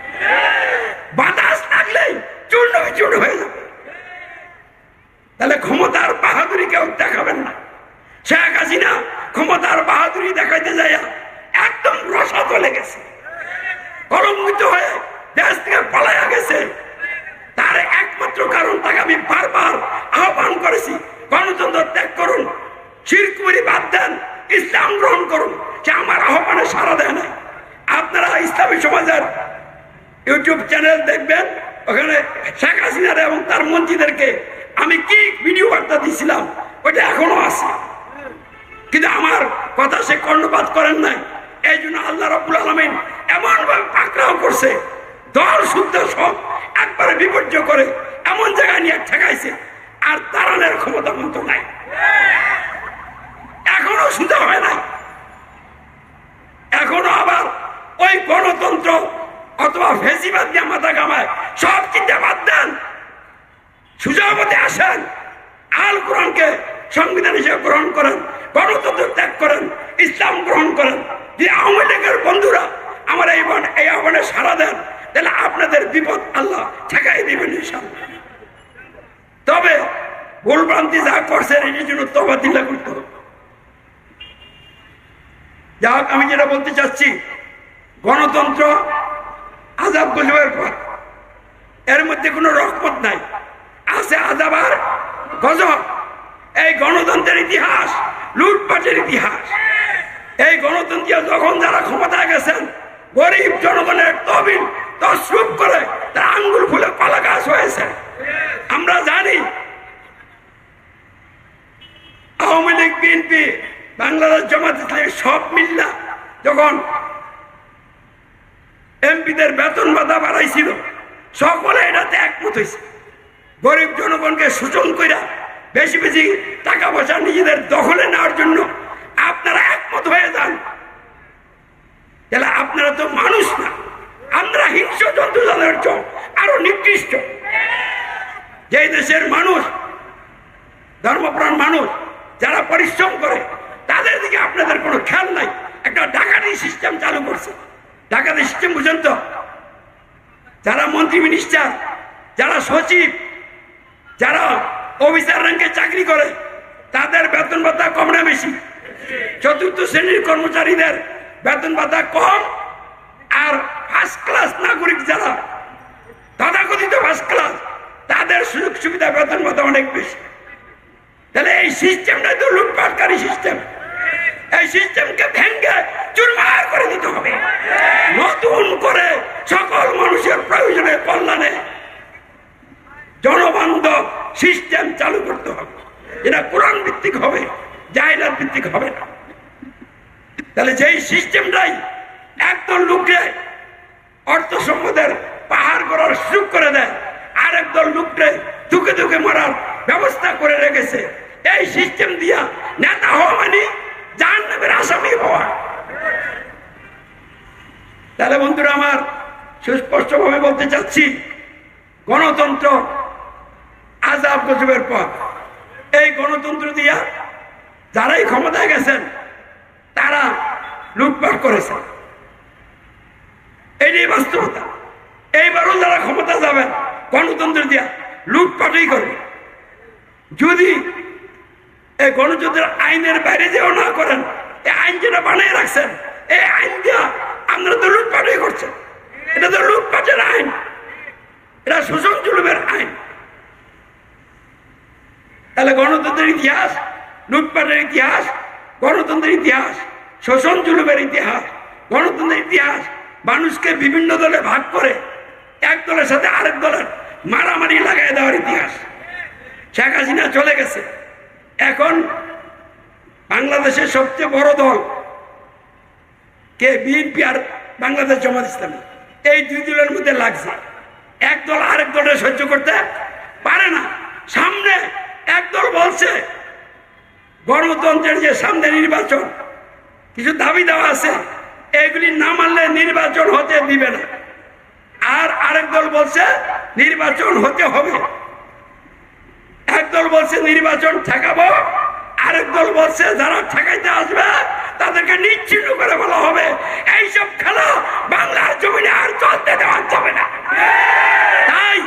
Speaker 2: বাতাস লাগলেই চূর্ণ বিচূর্ণ হয়ে যাবে। তাহলে ক্ষমতার বাহাদুরি কেউ দেখাবেন না। শেখ হাসিনা ক্ষমতার বাহাদুরি দেখাইতে যাইয়া একদম রসা চলে গেছে, কলঙ্কিত হয়ে দেশ থেকে পালাইয়া গেছে। তার একমাত্র কারণ, তাকে আমি বারবার আহ্বান করেছি, গণতন্ত্র ত্যাগ করুন, শিরকুরি বাদ দেন, ইসলাম গ্রহণ করুন। সে আমার আহ্বানে সাড়া দেয় নাই। আপনারা ইসলামী সমাজের ইউটিউব চ্যানেল দেখবেন, ওখানে শেখ হাসিনার এবং তার মন্ত্রীদেরকে আমি কি ভিডিও বার্তা দিছিলাম, ওইটা এখনো আছে। কিন্তু আমার কথা সে কর্ণপাত করেন নাই। এই জন্য আল্লাহ রাব্বুল আলামিন এমন ভাবে পাকড়াও করছে, দল শুদ্ধ সব একবারে বিপর্যয় করে এমন জায়গায় নিয়ে ঠেকাইছে, আর দাঁড়ানোর ক্ষমতা মন্ত নাই, এখনো সুযোগ হয় নাই। এখনো আবার ওই গণতন্ত্র অথবা ফেসিবাদ দিয়ে মাথা কামায়, সব চিন্তা বাদ দেন, সুযোগ মতে আসেন, আল কোরআনকে সংবিধান হিসেবে গ্রহণ করেন, গণতন্ত্র ত্যাগ করেন, ইসলাম গ্রহণ করেন। যে আওয়ামী লীগের বন্ধুরা আমার এই আহ্বানে সাড়া দেন, তাহলে আপনাদের বিপদ আল্লাহ ঠেকাই দিবেন ইনশাআল্লাহ। তবে ভুলভ্রান্তি যা করছেন এটার জন্য তওবা দিল্লা করতে হবে। যা হোক, আমি যেটা বলতে চাচ্ছি, গণতন্ত্র আযাব গজবের পর, এর মধ্যে কোনো রহমত নাই, আছে আযাব আর গজব। এই গণতন্ত্রের ইতিহাস লুটপাটের ইতিহাস। এই গণতন্ত্র যখন যারা ক্ষমতায় গেছেন, গরিব জনগণের তহবিল তসরুপ করে তার আঙ্গুল ফুলে কলা গাছ হয়েছে। আমরা জানি আওয়ামী লীগ, বিএনপি, বাংলাদেশ জামাত ইসলামী সব মিল্লা যখন এমপিদের বেতন ভাতা বাড়াইছিল, সকলে এটাতে একমত হয়েছে। গরিব জনগণকে শোষণ করে বেশি বেশি টাকা পয়সা নিজেদের দখলে নেওয়ার জন্য আপনারা একমত হয়ে যান। তাহলে আপনারা তো মানুষ না, আমরা হিংস্র জন্তু জানোয়ারের চেয়ে আরো নিকৃষ্ট। যে দেশের মানুষ, ধর্মপ্রাণ মানুষ, যারা পরিশ্রম করে, তাদের দিকে আপনাদের কোনো খেয়াল নাই। একটা ডাকাতি সিস্টেম চালু করছে। ডাকাতি সিস্টেম বুঝেন তো? যারা মন্ত্রী, মিনিস্টার, যারা সচিব, যারা অফিসার র্যাঙ্কে চাকরি করে, তাদের বেতন ভাতা কম না বেশি? চতুর্থ শ্রেণীর কর্মচারীদের বেতন ভাতা কম, আর ফার্স্ট ক্লাস নাগরিক যারা তথাকথিত ফার্স্ট ক্লাস, তাদের সুযোগ সুবিধা বেতন ভাতা অনেক বেশি। তাহলে এই সিস্টেমটা তো লুটপাটকারী সিস্টেম। এই সিস্টেমকে ভেঙে চুরমার করে দিতে হবে। নতুন করে সকল মানুষের প্রয়োজনে কল্যাণে জনবান্ধব সিস্টেম চালু করতে হবে। এটা কোরআন ভিত্তিক হবে, জাহিলাত ভিত্তিক হবে না। তাহলে যেই সিস্টেমটাই একদল লোককে অর্থ সম্পদের পাহাড় করার সুযোগ করে দেয়, আরেক দল লোককে ধুকে ধুকে মারার ব্যবস্থা করে রেখেছে। এই সিস্টেম দিয়া নেতা হওয়া মানে জাহান্নামের আসামি হওয়া। তাহলে বন্ধুরা আমার, সুস্পষ্ট ভাবে বলতে চাচ্ছি, গণতন্ত্র আযাব গজবের পর। এই গণতন্ত্র দিয়া যারাই ক্ষমতায় গেছেন তারা লুটপাট করেছেন, এটাই বাস্তবতা। এইবারও যারা ক্ষমতা যাবেন গণতন্ত্র দিয়া লুটপাটই করবে। যদি এই গণতন্ত্রের আইনের বাইরে যেও না করেন, এই আইন যেটা বানিয়ে রাখছেন, এই আইন দিয়া আপনারা তো লুটপাটই করছেন। এটা তো লুটপাটের আইন, এটা শোষণ জুলুমের আইন। তাহলে গণতন্ত্রের ইতিহাস, লুটপাটের ইতিহাস, গণতন্ত্রের ইতিহাস, শোষণ জুলুমের ইতিহাস, গণতন্ত্রের ইতিহাস, মানুষকে বিভিন্ন দলে ভাগ করে এক দলের সাথে আরেক দলের মারামারি লাগাই দেওয়ার ইতিহাস। শেখ হাসিনা চলে গেছে, এখন বাংলাদেশের সবচেয়ে বড় দল কে? বিএনপি আর বাংলাদেশ জামাত ইসলামী। এই দুই দলের মধ্যে লাগছে, এক দল আরেক দলের সহ্য করতে পারে না। সামনে এক দল বলছে গণতন্ত্রের যে সামনে নির্বাচন, কিছু দাবি দেওয়া আছে, এগুলি না মানলে নির্বাচন হতে দিবে না। আর আরেক দল বলছে নির্বাচন হতে হবে। এক দল বলছে নির্বাচন ঠেকাবো, আরেক দল বলছে যারা ঠেকাইতে আসবে তাদেরকে নিশ্চিহ্ন করে বলা হবে। এইসব খেলা বাংলার জমিনে আর চলতে দেওয়া যাবে না। তাই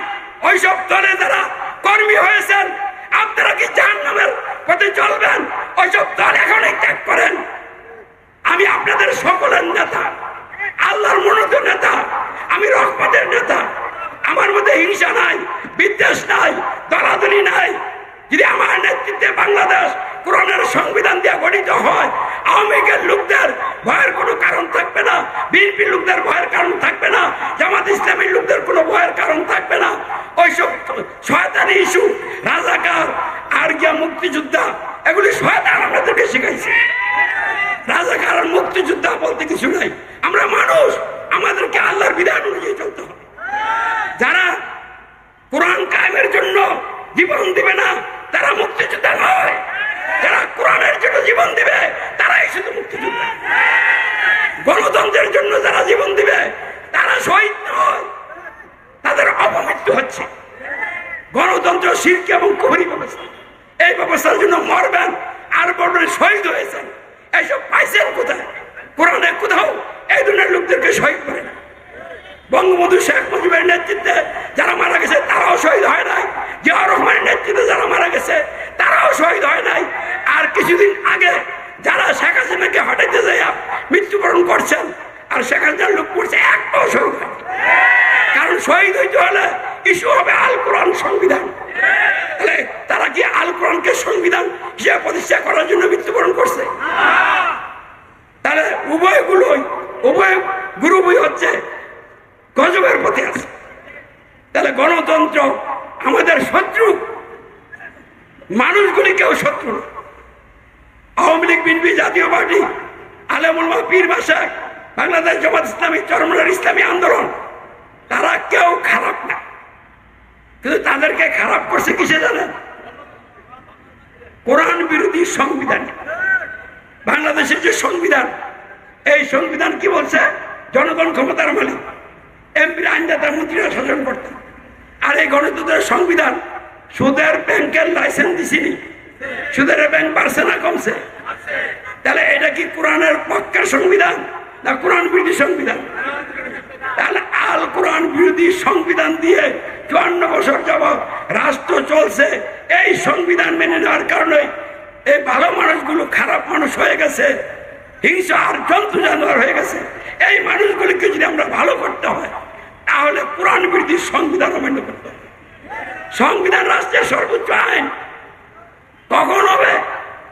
Speaker 2: ওইসব দলে যারা কর্মী হয়েছেন, আপনারা কি জাহান্নামের পথে চলবেন? ওইসব দল এখনই ত্যাগ করেন। আমি আপনাদের সকলের নেতা, আল্লাহর মনোনীত নেতা, আমি রহমতের নেতা। আমার মধ্যে হিংসা নাই, বিদ্বেষ নাই, দলাদলি নাই। যদি আমার নেতৃত্বে বাংলাদেশ কোরআনের সংবিধান দিয়ে গঠিত হয়, আওয়ামী লীগের লোকদের ভয়ের কোনো কারণ থাকবে না, বিএনপির লোকদের ভয়ের কারণ থাকবে না, জামাত ইসলামীর লোকদের কোনো ভয়ের কারণ থাকবে না। ওইসব শয়তানি ইস্যু, রাজাকার আর গিয়া মুক্তিযোদ্ধা, এগুলি শয়তান আমাদেরকে শিখাইছে। রাজাকার আর মুক্তিযোদ্ধা বলতে কিছু নাই। আমরা মানুষ, আমাদেরকে আল্লাহর বিধান অনুযায়ী চলতে হবে। যারা কোরআন কায়েমের জন্য জীবন দিবে না তারা মুক্তিযোদ্ধা নয়, যারা কোরআনের জন্য জীবন দিবে তারাই শুধু মুক্তিযোদ্ধা। গণতন্ত্রের জন্য যারা জীবন দিবে তারা শহীদ নয়, তাদের অপমৃত্যু হচ্ছে। গণতন্ত্র শিরক এবং কুফরি ব্যবস্থা, এই ব্যবস্থার জন্য মরবেন আর বলবেন শহীদ হয়েছেন। এইসব পাইছেন কোথায়? কোরআনে কোথাও এই ধরনের লোকদেরকে শহীদ করে না। বঙ্গবন্ধু শেখ মুজিবের নেতৃত্বে যারা মারা গেছে তারাও শহীদ হয় নাই, জিয়াউর রহমানের নেতৃত্বে যারা মারা গেছে তারাও শহীদ হয় নাই। আর কিছুদিন আগে যারা শেখ হাসিনাকে হটাইতে যাইয়া মৃত্যুবরণ করছেন আর শেখ হাসিনার লোক করছে, একটাও শহীদ হয়। কারণ শহীদ হইতে হলে ইস্যু হবে আল কোরআন সংবিধান। তাহলে তারা কি আল কোরআনকে সংবিধান হিসেবে প্রতিষ্ঠা করার জন্য মৃত্যুবরণ করছে? তাহলে উভয় গ্রুপই হচ্ছে গজবের পথে আছে। তাহলে গণতন্ত্র আমাদের শত্রু, মানুষগুলি কেউ শত্রু না। আওয়ামী লীগ, বিএনপি, জাতীয় পার্টি, আলেম ওলামা, পীর মাশায়েখ, বাংলাদেশ জামাত ইসলামী, চরমনার ইসলামী আন্দোলন, তারা কেউ খারাপ না। কিন্তু তাদেরকে খারাপ করছে কিসে জানেন? কোরআন বিরোধী সংবিধান। বাংলাদেশের যে সংবিধান, এই সংবিধান কি বলছে? জনগণ ক্ষমতার মালিক, এমপির আইনদাতা, মন্ত্রীরা শাসন করতেন। আর এই গণতন্ত্রের সংবিধান সুদের ব্যাংকের লাইসেন্স দিছিনি, সুদের ব্যাংক বাড়ছে না কমছে? তাহলে এটা কি কোরআনের পক্ষের সংবিধান না কোরআন বিরোধী সংবিধান? তাহলে আল কোরআন বিরোধী সংবিধান দিয়ে 54 বছর যাবৎ রাষ্ট্র চলছে। এই সংবিধান মেনে নেওয়ার কারণে এই ভালো মানুষগুলো খারাপ মানুষ হয়ে গেছে, হিংসা আর জন্তু জানোয়ার হয়ে গেছে। এই মানুষগুলিকে যদি আমরা ভালো করতে হয় তাহলে কোরআন বিরোধী সংবিধান অমান্য করতে হবে। সংবিধান রাষ্ট্রের সর্বোচ্চ আইন কখন হবে?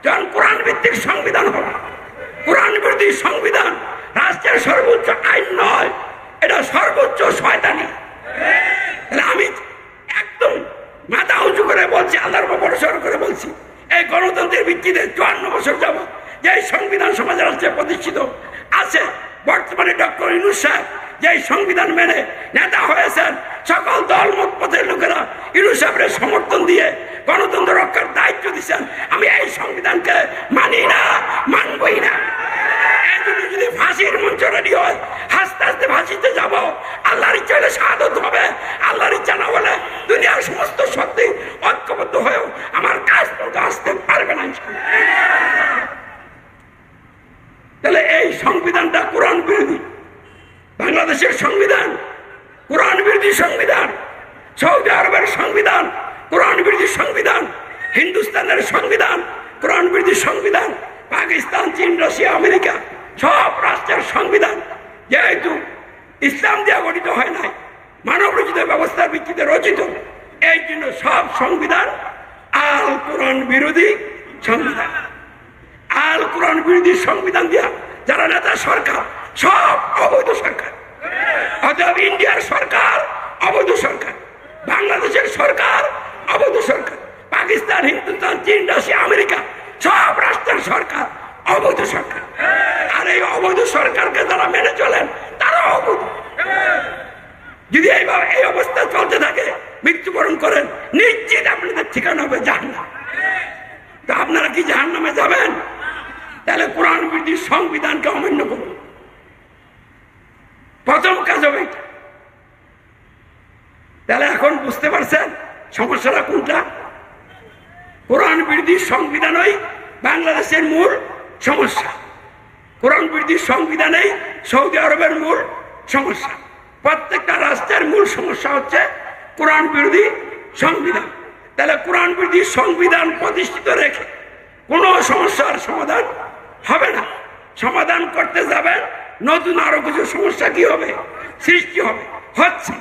Speaker 2: যখন কোরআন ভিত্তিক সংবিধান হবে। কোরআন বিরোধী সংবিধান রাষ্ট্রের সর্বোচ্চ আইন নয়, এটা সর্বোচ্চ শয়তানি। আমি একদম মাথা উঁচু করে বলছি, আল্লাহর উপর ভরসা করে বলছি, এই গণতন্ত্রের ভিত্তিতে 54 বছর যাব যে সংবিধান সমাজের রাষ্ট্রে প্রতিষ্ঠিত আছে, বর্তমানে ডক্টর ইউনূস সাহেব যে সংবিধান মেনে নেতা হয়েছেন, সকল দল মত পথের লোকেরা ইউনূস সাহেবের সমর্থন দিয়ে গণতন্ত্র রক্ষার দায়িত্ব দিচ্ছেন। আমি এই সংবিধানকে মানি না, মানবই না। যদি ফাঁসির মঞ্চ রেডি হয়, হাসতে হাসতে ফাঁসিতে যাব। আল্লাহর ইচ্ছা হলে শাহাদত হবে, আল্লাহর ইচ্ছা না হলে দুনিয়ার সমস্ত শক্তি ঐক্যবদ্ধ হয়েও আমার কাজ পর্যন্ত আসতে পারবে না। তাহলে এই সংবিধানটা কোরআন বিরোধী। বাংলাদেশের সংবিধান কোরআন বিরোধী সংবিধান, সৌদি আরবের সংবিধান কোরআন বিরোধী সংবিধান, হিন্দুস্তানের সংবিধান কোরআন বিরোধী সংবিধান, পাকিস্তান, চীন, রাশিয়া, আমেরিকা সব রাষ্ট্রের সংবিধান যেহেতু ইসলাম দিয়ে গঠিত হয় নাই, মানব রচিত ব্যবস্থার ভিত্তিতে রচিত, এই জন্য সব সংবিধান আল কোরআন বিরোধী সংবিধান। আল কোরআন বিরোধী সংবিধান দিয়া যারা নেতা সরকার সব অবৈধ সরকার। অতএব ইন্ডিয়ার সরকার অবৈধ সরকার, বাংলাদেশের সরকার অবৈধ সরকার, পাকিস্তান, হিন্দুস্তান, চীন, রাশিয়া, আমেরিকা সব রাষ্ট্রের সরকার অবৈধ সরকার। আর এই অবৈধ সরকারকে যারা মেনে চলেন তারা অবৈধ। যদি এইভাবে এই অবস্থা চলতে থাকে, মৃত্যুবরণ করেন, নিশ্চিত আপনাদের ঠিকানা হবে জাহান্নাম। তো আপনারা কি জাহান্নামে যাবেন? তাহলে কোরআন বিরোধী সংবিধানকে অমান্য করুন। প্রথম কাজ হবে এটা। তাহলে এখন বুঝতে পারছেন সমস্যাটা কোনটা? কোরআন বিরোধী সংবিধানই বাংলাদেশের মূল সমস্যা, কোরআন বিরোধী সংবিধানেই সৌদি আরবের মূল সমস্যা। প্রত্যেকটা রাষ্ট্রের মূল সমস্যা হচ্ছে কোরআন বিরোধী সংবিধান। তাহলে কোরআন বিরোধী সংবিধান প্রতিষ্ঠিত রেখে কোনো সমস্যার সমাধান হবে না। সমাধান করতে যাবেন, নতুন আরো কিছু সমস্যা কি হবে, সৃষ্টি হবে, হচ্ছে।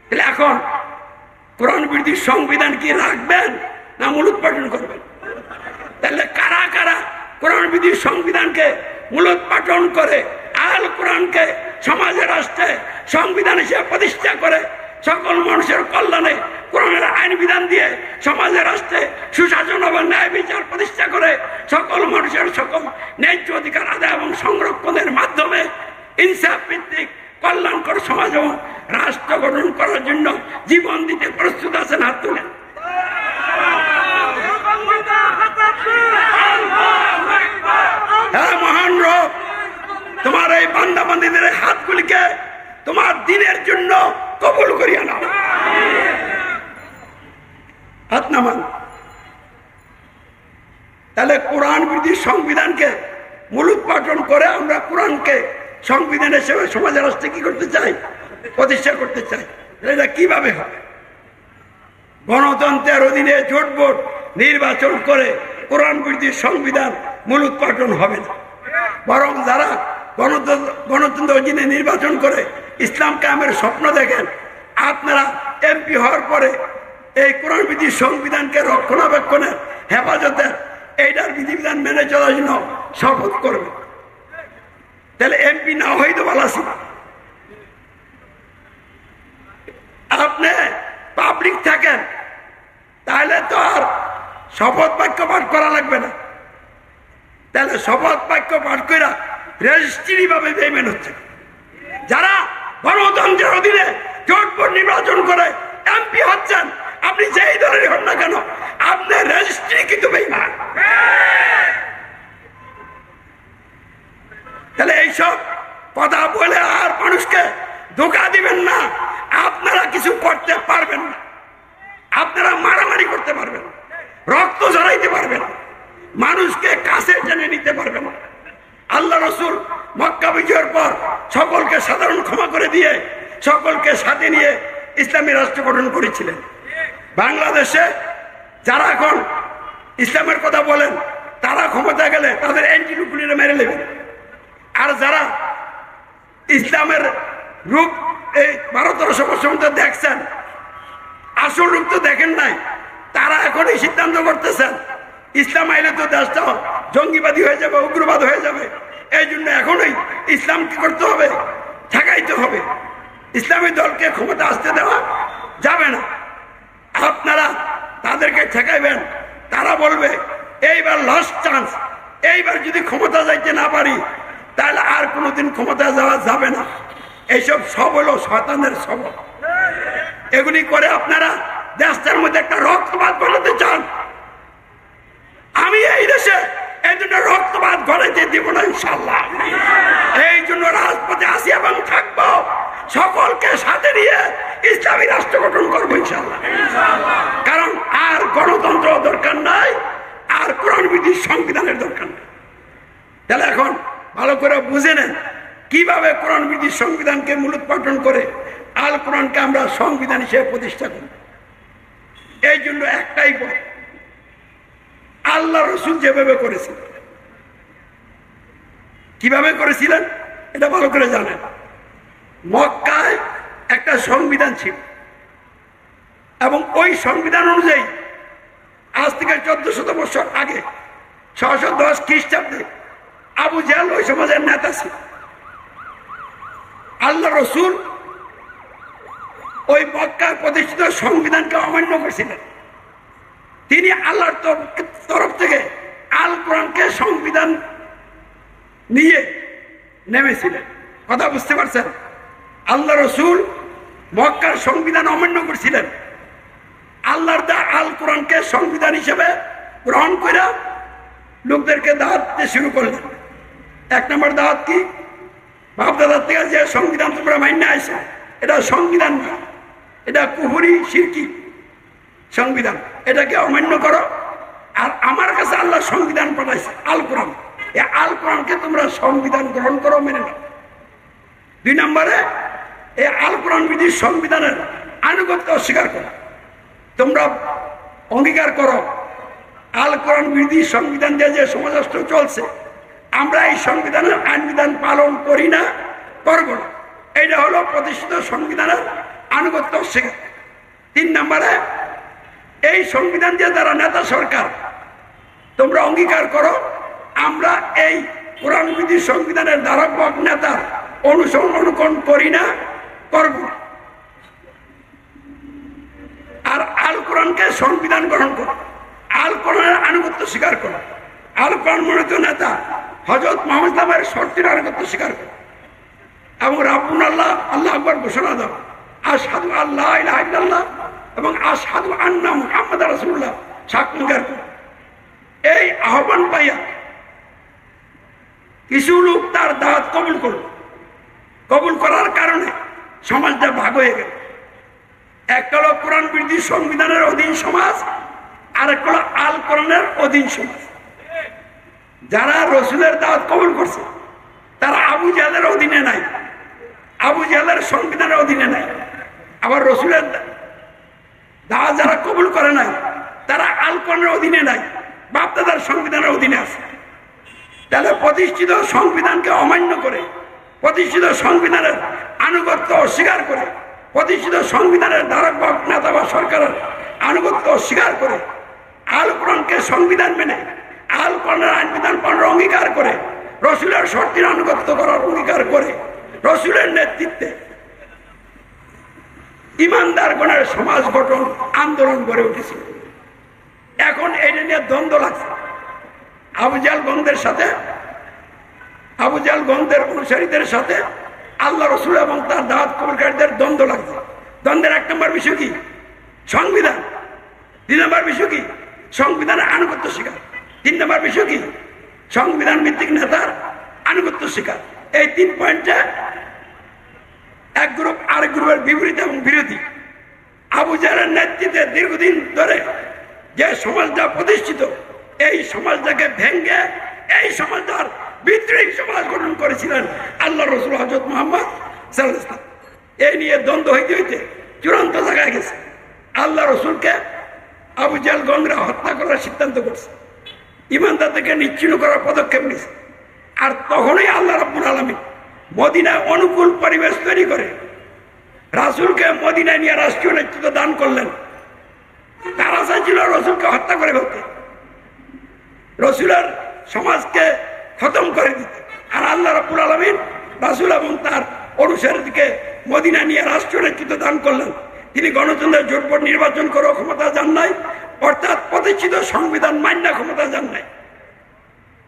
Speaker 2: তাহলে এখন কোরআন বিরোধী সংবিধান কি রাখবেন না মূলোৎপাটন করবেন? তাহলে কারা কারা কোরআন বিরোধী সংবিধানকে মূলোৎপাটন করে আল কোরআনকে সমাজের রাষ্ট্রে সংবিধান হিসেবে প্রতিষ্ঠা করে সকল মানুষের কল্যাণে কোরআনের আইন বিধান দিয়ে সমাজের রাষ্ট্রে সুশাসন এবং ন্যায় বিচার প্রতিষ্ঠা করে সকল মানুষের সকল ন্যায্য অধিকার আদায় এবং সংরক্ষণের মাধ্যমে ইনসাফ ভিত্তিক কল্যাণকর সমাজ এবং রাষ্ট্র গঠন করার জন্য জীবন দিতে প্রস্তুত আছেন? হাত তুলেন। হ্যাঁ মহান রব, তোমার এই বান্দা বান্দীদের হাতগুলিকে তোমার দিনের জন্য কবুল করিয়া নাও। হাত নামান। তাহলে কোরআন বিরোধী সংবিধানকে মূলোৎপাটন করে আমরা কোরআনকে সংবিধান হিসেবে সমাজের রাষ্ট্রে কি করতে চাই, প্রতিষ্ঠা করতে চাই। এটা কিভাবে হবে? গণতন্ত্রের অধীনে জোট ভোট নির্বাচন করে কোরআন বিরোধী সংবিধান মূলোৎপাটন হবে না। বরং যারা গণতন্ত্র অধীনে নির্বাচন করে ইসলাম কায়েমের স্বপ্ন দেখেন, আপনারা এমপি হওয়ার পরে এই কোরআন বিরোধী সংবিধানকে রক্ষণাবেক্ষণের হেফাজতের এইটার বিধিবিধান মেনে চলার জন্য শপথ করবেন। তাহলে এমপি না হই তো ভালো আছে। আপনি পাবলিক থাকেন তাহলে তো আর শপথ বাক্য পাঠ করা লাগবে না। তাহলে শপথ বাক্য পাঠ করে রেজিস্ট্রি ভাবে পেমেন্ট হচ্ছে। যারা গণতন্ত্রের অধীনে জোট ভোট নির্বাচন করে এমপি হচ্ছেন, আপনি যেই দলেরই হন না কেন, আপনার রেজিস্ট্রি কিন্তু বেঈমান। তাহলে এইসব কথা বলে আর মানুষকে ধোঁকা দিবেন না। আপনারা কিছু করতে পারবেন না, আপনারা মারামারি করতে পারবেন, রক্ত ঝরাইতে পারবেন, মানুষকে কাছে টেনে নিতে পারবেন না। আল্লাহ রসুল মক্কা বিজয়ের পর সকলকে সাধারণ ক্ষমা করে দিয়ে সকলকে সাথে নিয়ে ইসলামী রাষ্ট্র গঠন করেছিলেন। বাংলাদেশে যারা এখন ইসলামের কথা বলেন তারা ক্ষমতা গেলে তাদের অ্যান্টিগুলিরা মেরে নেবেন। আর যারা ইসলামের রূপ এই 1200 বছর মধ্যে দেখছেন, আসল রূপ তো দেখেন নাই, তারা এখন এই সিদ্ধান্ত করতেছেন ইসলাম আইলে তো দেশটা জঙ্গিবাদী হয়ে যাবে, উগ্রবাদ হয়ে যাবে। এই জন্য এখনই ইসলাম কি করতে হবে, ঠেকাইতে হবে। ইসলামী দলকে ক্ষমতা আসতে দেওয়া যাবে না। আপনারা তাদেরকে ঠেকাইবেন, তারা বলবে এইবার লাস্ট চান্স, এইবার যদি ক্ষমতা যাইতে না পারি তাহলে আর কোনোদিন ক্ষমতা যাওয়া যাবে না। এইসব সব হলো শয়তানের সবল। এগুলি করে আপনারা দেশটার মধ্যে একটা রক্তপাত ঘটাতে চান। আমি এই দেশে এই জন্য রক্তপাত ঘটাতে দিব না ইনশাল্লাহ। এই জন্য রাজপথে আসি এবং থাকবো, সকলকে সাথে নিয়ে ইসলামী রাষ্ট্র গঠন করবো ইনশাল্লাহ। কারণ আর গণতন্ত্র দরকার নাই, আর কোরআন বিধি সংবিধানের দরকার নেই। তাহলে এখন ভালো করে বুঝে নেন কিভাবে কোরআন বিধি সংবিধানকে মূলোৎপাটন করে আল কোরআনকে আমরা সংবিধান হিসেবে প্রতিষ্ঠা করি। এই জন্য একটাই পথ, আল্লাহ রসুল যেভাবে করেছিলেন। কিভাবে করেছিলেন এটা ভালো করে জানেন। মক্কায় একটা সংবিধান ছিল এবং ওই সংবিধান অনুযায়ী আজ থেকে 1400 বছর আগে 610 খ্রিস্টাব্দে আবু জাহেল ওই সমাজের নেতা ছিল। আল্লাহ রসুল ওই মক্কায় প্রতিষ্ঠিত সংবিধানকে অমান্য করেছিলেন। তিনি আল্লাহর তরফ থেকে আল কোরআনকে সংবিধান নিয়ে নেমেছিলেন। কথা বুঝতে পারছেন? আল্লাহ রসুল মক্কার সংবিধান অমান্য করেছিলেন, আল্লাহর আল কোরআনকে সংবিধান হিসেবে গ্রহণ করে লোকদেরকে দাওয়াত দিতে শুরু করলেন। 1 নম্বর দাওয়াত কি? বাপদাদার থেকে যে সংবিধান তোমরা মাইনে আইছো এটা সংবিধান না, এটা কুফরি শিরকি সংবিধান, এটাকে অমান্য করো। আর আমার কাছে আল্লাহ সংবিধান পাঠাইছে আল কোরআন, এই আল কোরআনকে তোমরা সংবিধান গ্রহণ করো, মেনে নাও। 2 নম্বরে এই আল কোরআন বিধির সংবিধানের আনুগত্য অস্বীকার করো। তোমরা অঙ্গীকার করো আল কোরআন বিধি সংবিধান দিয়ে যে সমাজ রাষ্ট্র চলছে আমরা এই সংবিধানের আইন বিধান পালন করি না, করব না। এইটা হলো প্রতিষ্ঠিত সংবিধানের আনুগত্য অস্বীকার। 3 নম্বরে এই সংবিধান দিয়ে যারা নেতা সরকার তোমরা অঙ্গীকার করো আমরা এই কোরআন বিধি সংবিধানের ধারক নেতার অনুসরণ অনুকরণ করি না, করব না। আর আল কোরআনকে সংবিধান গ্রহণ করো, আল কোরআনের আনুগত্য স্বীকার করো, আল কোরআন মনোনীত নেতা হযরত মুহাম্মদ সাল্লাল্লাহু আলাইহি ওয়াসাল্লামের আনুগত্য স্বীকার করো এবং রাব্বুনা আল্লাহ আল্লাহু আকবার ঘোষণা দাও, আশহাদু আল্লা ইলাহা ইল্লাল্লাহ এবং আশহাদু আন্না মুহাম্মাদার রাসূলুল্লাহ সাক্ষাৎকার করো। এই আহ্বান পাইয়া কিছু লোক তার দাওয়াত কবুল করল। কবুল করার কারণে সমাজটা ভাগ হয়ে গেল। একটা হলো কোরআন বিধি সংবিধানের অধীন সমাজ, আর একটা হলো আল কোরআনের অধীন সমাজ। যারা রসুলের দাওয়াত কবুল করছে তারা আবু জাহেলের অধীনে নাই, আবু জাহেলের সংবিধানের অধীনে নাই। আবার রসুলের দাওয়াত যারা কবুল করে নাই তারা আল কোরআনের অধীনে নাই, বাপদাদার সংবিধানের অধীনে আছে। তাহলে প্রতিষ্ঠিত সংবিধানকে অমান্য করে, প্রতিষ্ঠিত সংবিধানের আনুগত্য অস্বীকার করে, প্রতিষ্ঠিত সংবিধানের ধারক নেতা বা সরকারের আনুগত্য অস্বীকার করে আল কোরআনকে সংবিধান মেনে আল কোরআনের আইন বিধান পালনের অঙ্গীকার করে, রসুলের শর্তের আনুগত্য করার অঙ্গীকার করে, রসুলের নেতৃত্বে ইমানদারগণের সমাজ গঠন আন্দোলন গড়ে উঠেছিল। এখন এটা নিয়ে দ্বন্দ্ব লাগছে। আবু জাহেল গণদের সাথে, আবু জাহেল গণদের অনুসারীদের সাথে আল্লাহ রসুল এবং তার দাওয়াত কবুলকারীদের দ্বন্দ্ব লাগছে। দ্বন্দ্বের 1 নম্বর বিষয় কি? সংবিধান। 2 নম্বর বিষয় কি? সংবিধানের আনুগত্য স্বীকার। 3 নম্বর বিষয় কি? সংবিধান ভিত্তিক নেতার আনুগত্য স্বীকার। এই 3 পয়েন্টে এক গ্রুপ আরেক গ্রুপের বিপরীত এবং বিরোধী। আবু জাহেলের নেতৃত্বে দীর্ঘদিন ধরে যে সমাজটা প্রতিষ্ঠিত, এই সমাজটাকে ভেঙ্গে এই সমাজটার বিদ্রোহী সমাজ গঠন করেছিলেন আল্লাহ রসুল হযরত মুহাম্মদ সাল্লাল্লাহু আলাইহি ওয়াসাল্লাম। এই নিয়ে দ্বন্দ্ব হইতে হইতে চূড়ান্ত জায়গায় গেছে। আল্লাহ রসুলকে আবু জাহেল গণরা হত্যা করার সিদ্ধান্ত করছে, ইমানদারদেরকে নিচ্ছিন্ন করার পদক্ষেপ নিয়েছে। আর তখনই আল্লাহ রাব্বুল আলামিন মদিনায় অনুকূল পরিবেশ তৈরি করে রাসূলকে মদিনায় নিয়ে রাষ্ট্রীয় নেতৃত্ব দান করলেন। তারা চাইছিল রসুলকে হত্যা করে ফেলতে, রসুলের সমাজকে খতম করে দিতে। আর আল্লাহ রাব্বুল আলামিন রাসূল এবং তার অনুসারীদেরকে মদিনা নিয়ে রাষ্ট্রীয় নেতৃত্ব দান করলেন। তিনি গণতন্ত্রের জোটভোট নির্বাচন করেও ক্ষমতা যান নাই, অর্থাৎ প্রতিষ্ঠিত সংবিধান মান্য ক্ষমতা যান নাই,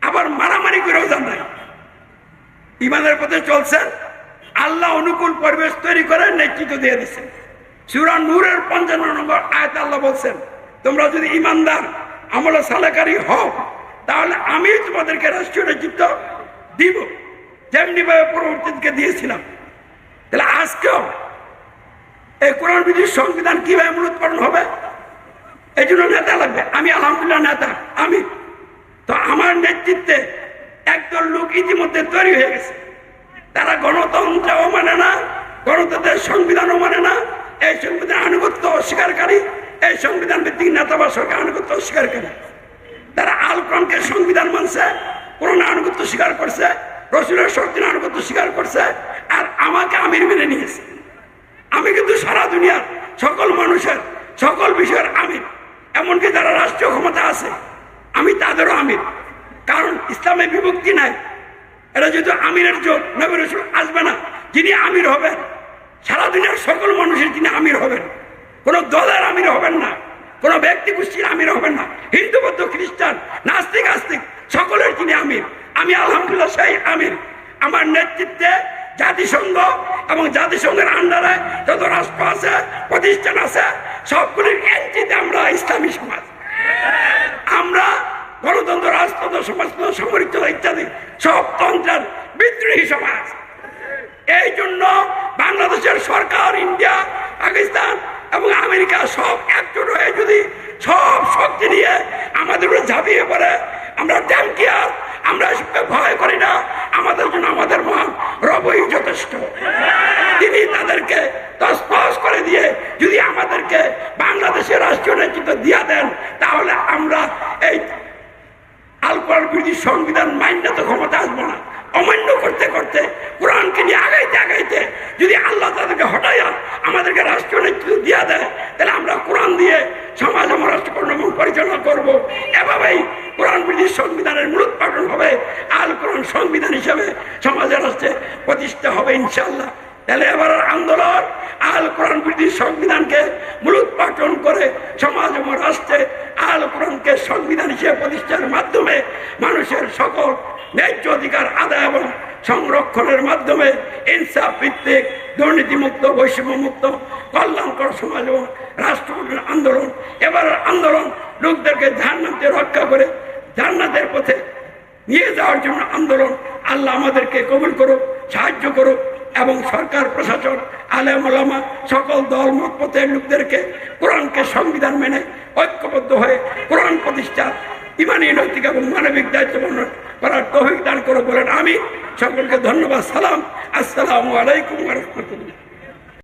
Speaker 2: আবার মারামারি করেও যান নাই। ইমানের পথে চলছেন, আল্লাহ অনুকূল পরিবেশ তৈরি করে নেতৃত্ব দিয়ে দিচ্ছেন। সূরা নূরের 55 নম্বর আয়াতে আল্লাহ বলছেন, তোমরা যদি ইমানদার আমলে সালেকারী হও তাহলে আমি তোমাদেরকে রাষ্ট্রীয় নেতৃত্ব দিব, যেমনি ভাবে পরবর্তীকে দিয়েছিলাম। তাহলে আজকেও এই কোরআন বিধির সংবিধান কিভাবে মূলোৎপাটন হবে? এই জন্য নেতা লাগবে। আমি আলহামদুলিল্লাহ নেতা, আমি তো আমার নেতৃত্বে একদল লোক ইতিমধ্যে তৈরি হয়ে গেছে। তারা গণতন্ত্রও মানে না, গণতন্ত্রের সংবিধানও মানে না, এই সংবিধান আনুগত্য অস্বীকারী, এই সংবিধান ভিত্তিক নেতা বা সরকার আনুগত্য অস্বীকারী। তারা আল কোরআনকে সংবিধান মানছে, কোরআন আনুগত্য স্বীকার করছে, রসুলের শক্তির আনুগত্য স্বীকার করছে, আর আমাকে আমির মেনে নিয়েছে। আমি কিন্তু সারা দুনিয়ার সকল মানুষের সকল বিষয়ের আমির, এমনকি যারা রাষ্ট্রীয় ক্ষমতা আছে আমি তাদেরও আমির। কারণ ইসলামে বিভক্তি নাই। এটা যেহেতু আমিরের যোগ, নবী রাসূল আসবে না, যিনি আমির হবেন সারা দুনিয়ার সকল মানুষের যিনি আমির হবেন, কোন দলের আমির হবেন না, কোন ব্যক্তি গোষ্ঠীর আমির হবেন না, হিন্দু বৌদ্ধ খ্রিস্টান নাস্তিক আস্তিক সকলের যিনি আমির, আমি আলহামদুলিল্লাহ সেই আমির। আমার নেতৃত্বে জাতিসংঘ এবং জাতিসংঘের আন্ডারে যত রাষ্ট্র আছে, প্রতিষ্ঠান আছে, সবগুলির এন্ট্রিতে আমরা ইসলামী সমাজ, আমরা গণতন্ত্র, রাজতন্ত্র, সমাজতন্ত্র, সামরিক ইত্যাদি সব তন্ত্রের বিদ্রোহী সমাজ। এই জন্য বাংলাদেশের সরকার, ইন্ডিয়া, পাকিস্তান এবং আমেরিকা সব একজোট হয়ে যদি সব শক্তি নিয়ে আমাদের উপরে ঝাঁপিয়ে পড়ে, আমরা ড্যামকিয়ার, আমরা এসবকে ভয় করি না। আমাদের জন্য আমাদের মহান রবই যথেষ্ট। তিনি তাদেরকে তসনস করে দিয়ে যদি আমাদেরকে বাংলাদেশের রাষ্ট্রীয় নেতৃত্ব দিয়ে দেন, তাহলে আমরা এই আল কোরআন বিরোধী সংবিধান মাইন্ড তো ক্ষমতা আসবো না। অমান্য করতে করতে, কোরআনকে নিয়ে আগাইতে আগাইতে যদি আল্লাহ তাদেরকে হটাইয়া আমাদেরকে রাষ্ট্রীয় নেতৃত্ব দিয়ে দেয়, তাহলে আমরা কোরআন দিয়ে সমাজ এবং রাষ্ট্র পরিচালনা করবো। এভাবেই কোরআন বিরোধী সংবিধানের মূলোৎপাটন হবে, আল কোরআন সংবিধান হিসেবে সমাজের রাষ্ট্রে প্রতিষ্ঠা হবে ইনশাআল্লাহ। তাহলে এবার আন্দোলন আল কোরআন বিরোধী সংবিধানকে মূলোৎপাটন করে সমাজ এবং রাষ্ট্রে আল কোরআনকে সংবিধান হিসেবে প্রতিষ্ঠার মাধ্যমে মানুষের সকল ন্যায্য অধিকার আদায় এবং সংরক্ষণের মাধ্যমে ইনসাফ ভিত্তিক, দুর্নীতিমুক্ত, বৈষম্যমুক্ত, কল্যাণকর সমাজ এবং রাষ্ট্র আন্দোলন। এবার আন্দোলন লোকদেরকে জান্নাত থেকে রক্ষা করে জান্নাতের পথে নিয়ে যাওয়ার জন্য আন্দোলন। আল্লাহ আমাদেরকে কবুল করুক, সাহায্য করুক এবং সরকার, প্রশাসন, আলেম ওলামা, সকল দল মত পথের লোকদেরকে কোরআনকে সংবিধান মেনে ঐক্যবদ্ধ হয়ে কোরআন প্রতিষ্ঠা, ইমানি, নৈতিক এবং মানবিক দায়িত্ব পালন করার তৌফিক দান করে বলেন আমি। সকলকে ধন্যবাদ। সালাম, আসসালামু আলাইকুম ওয়া রাহমাতুল্লাহ।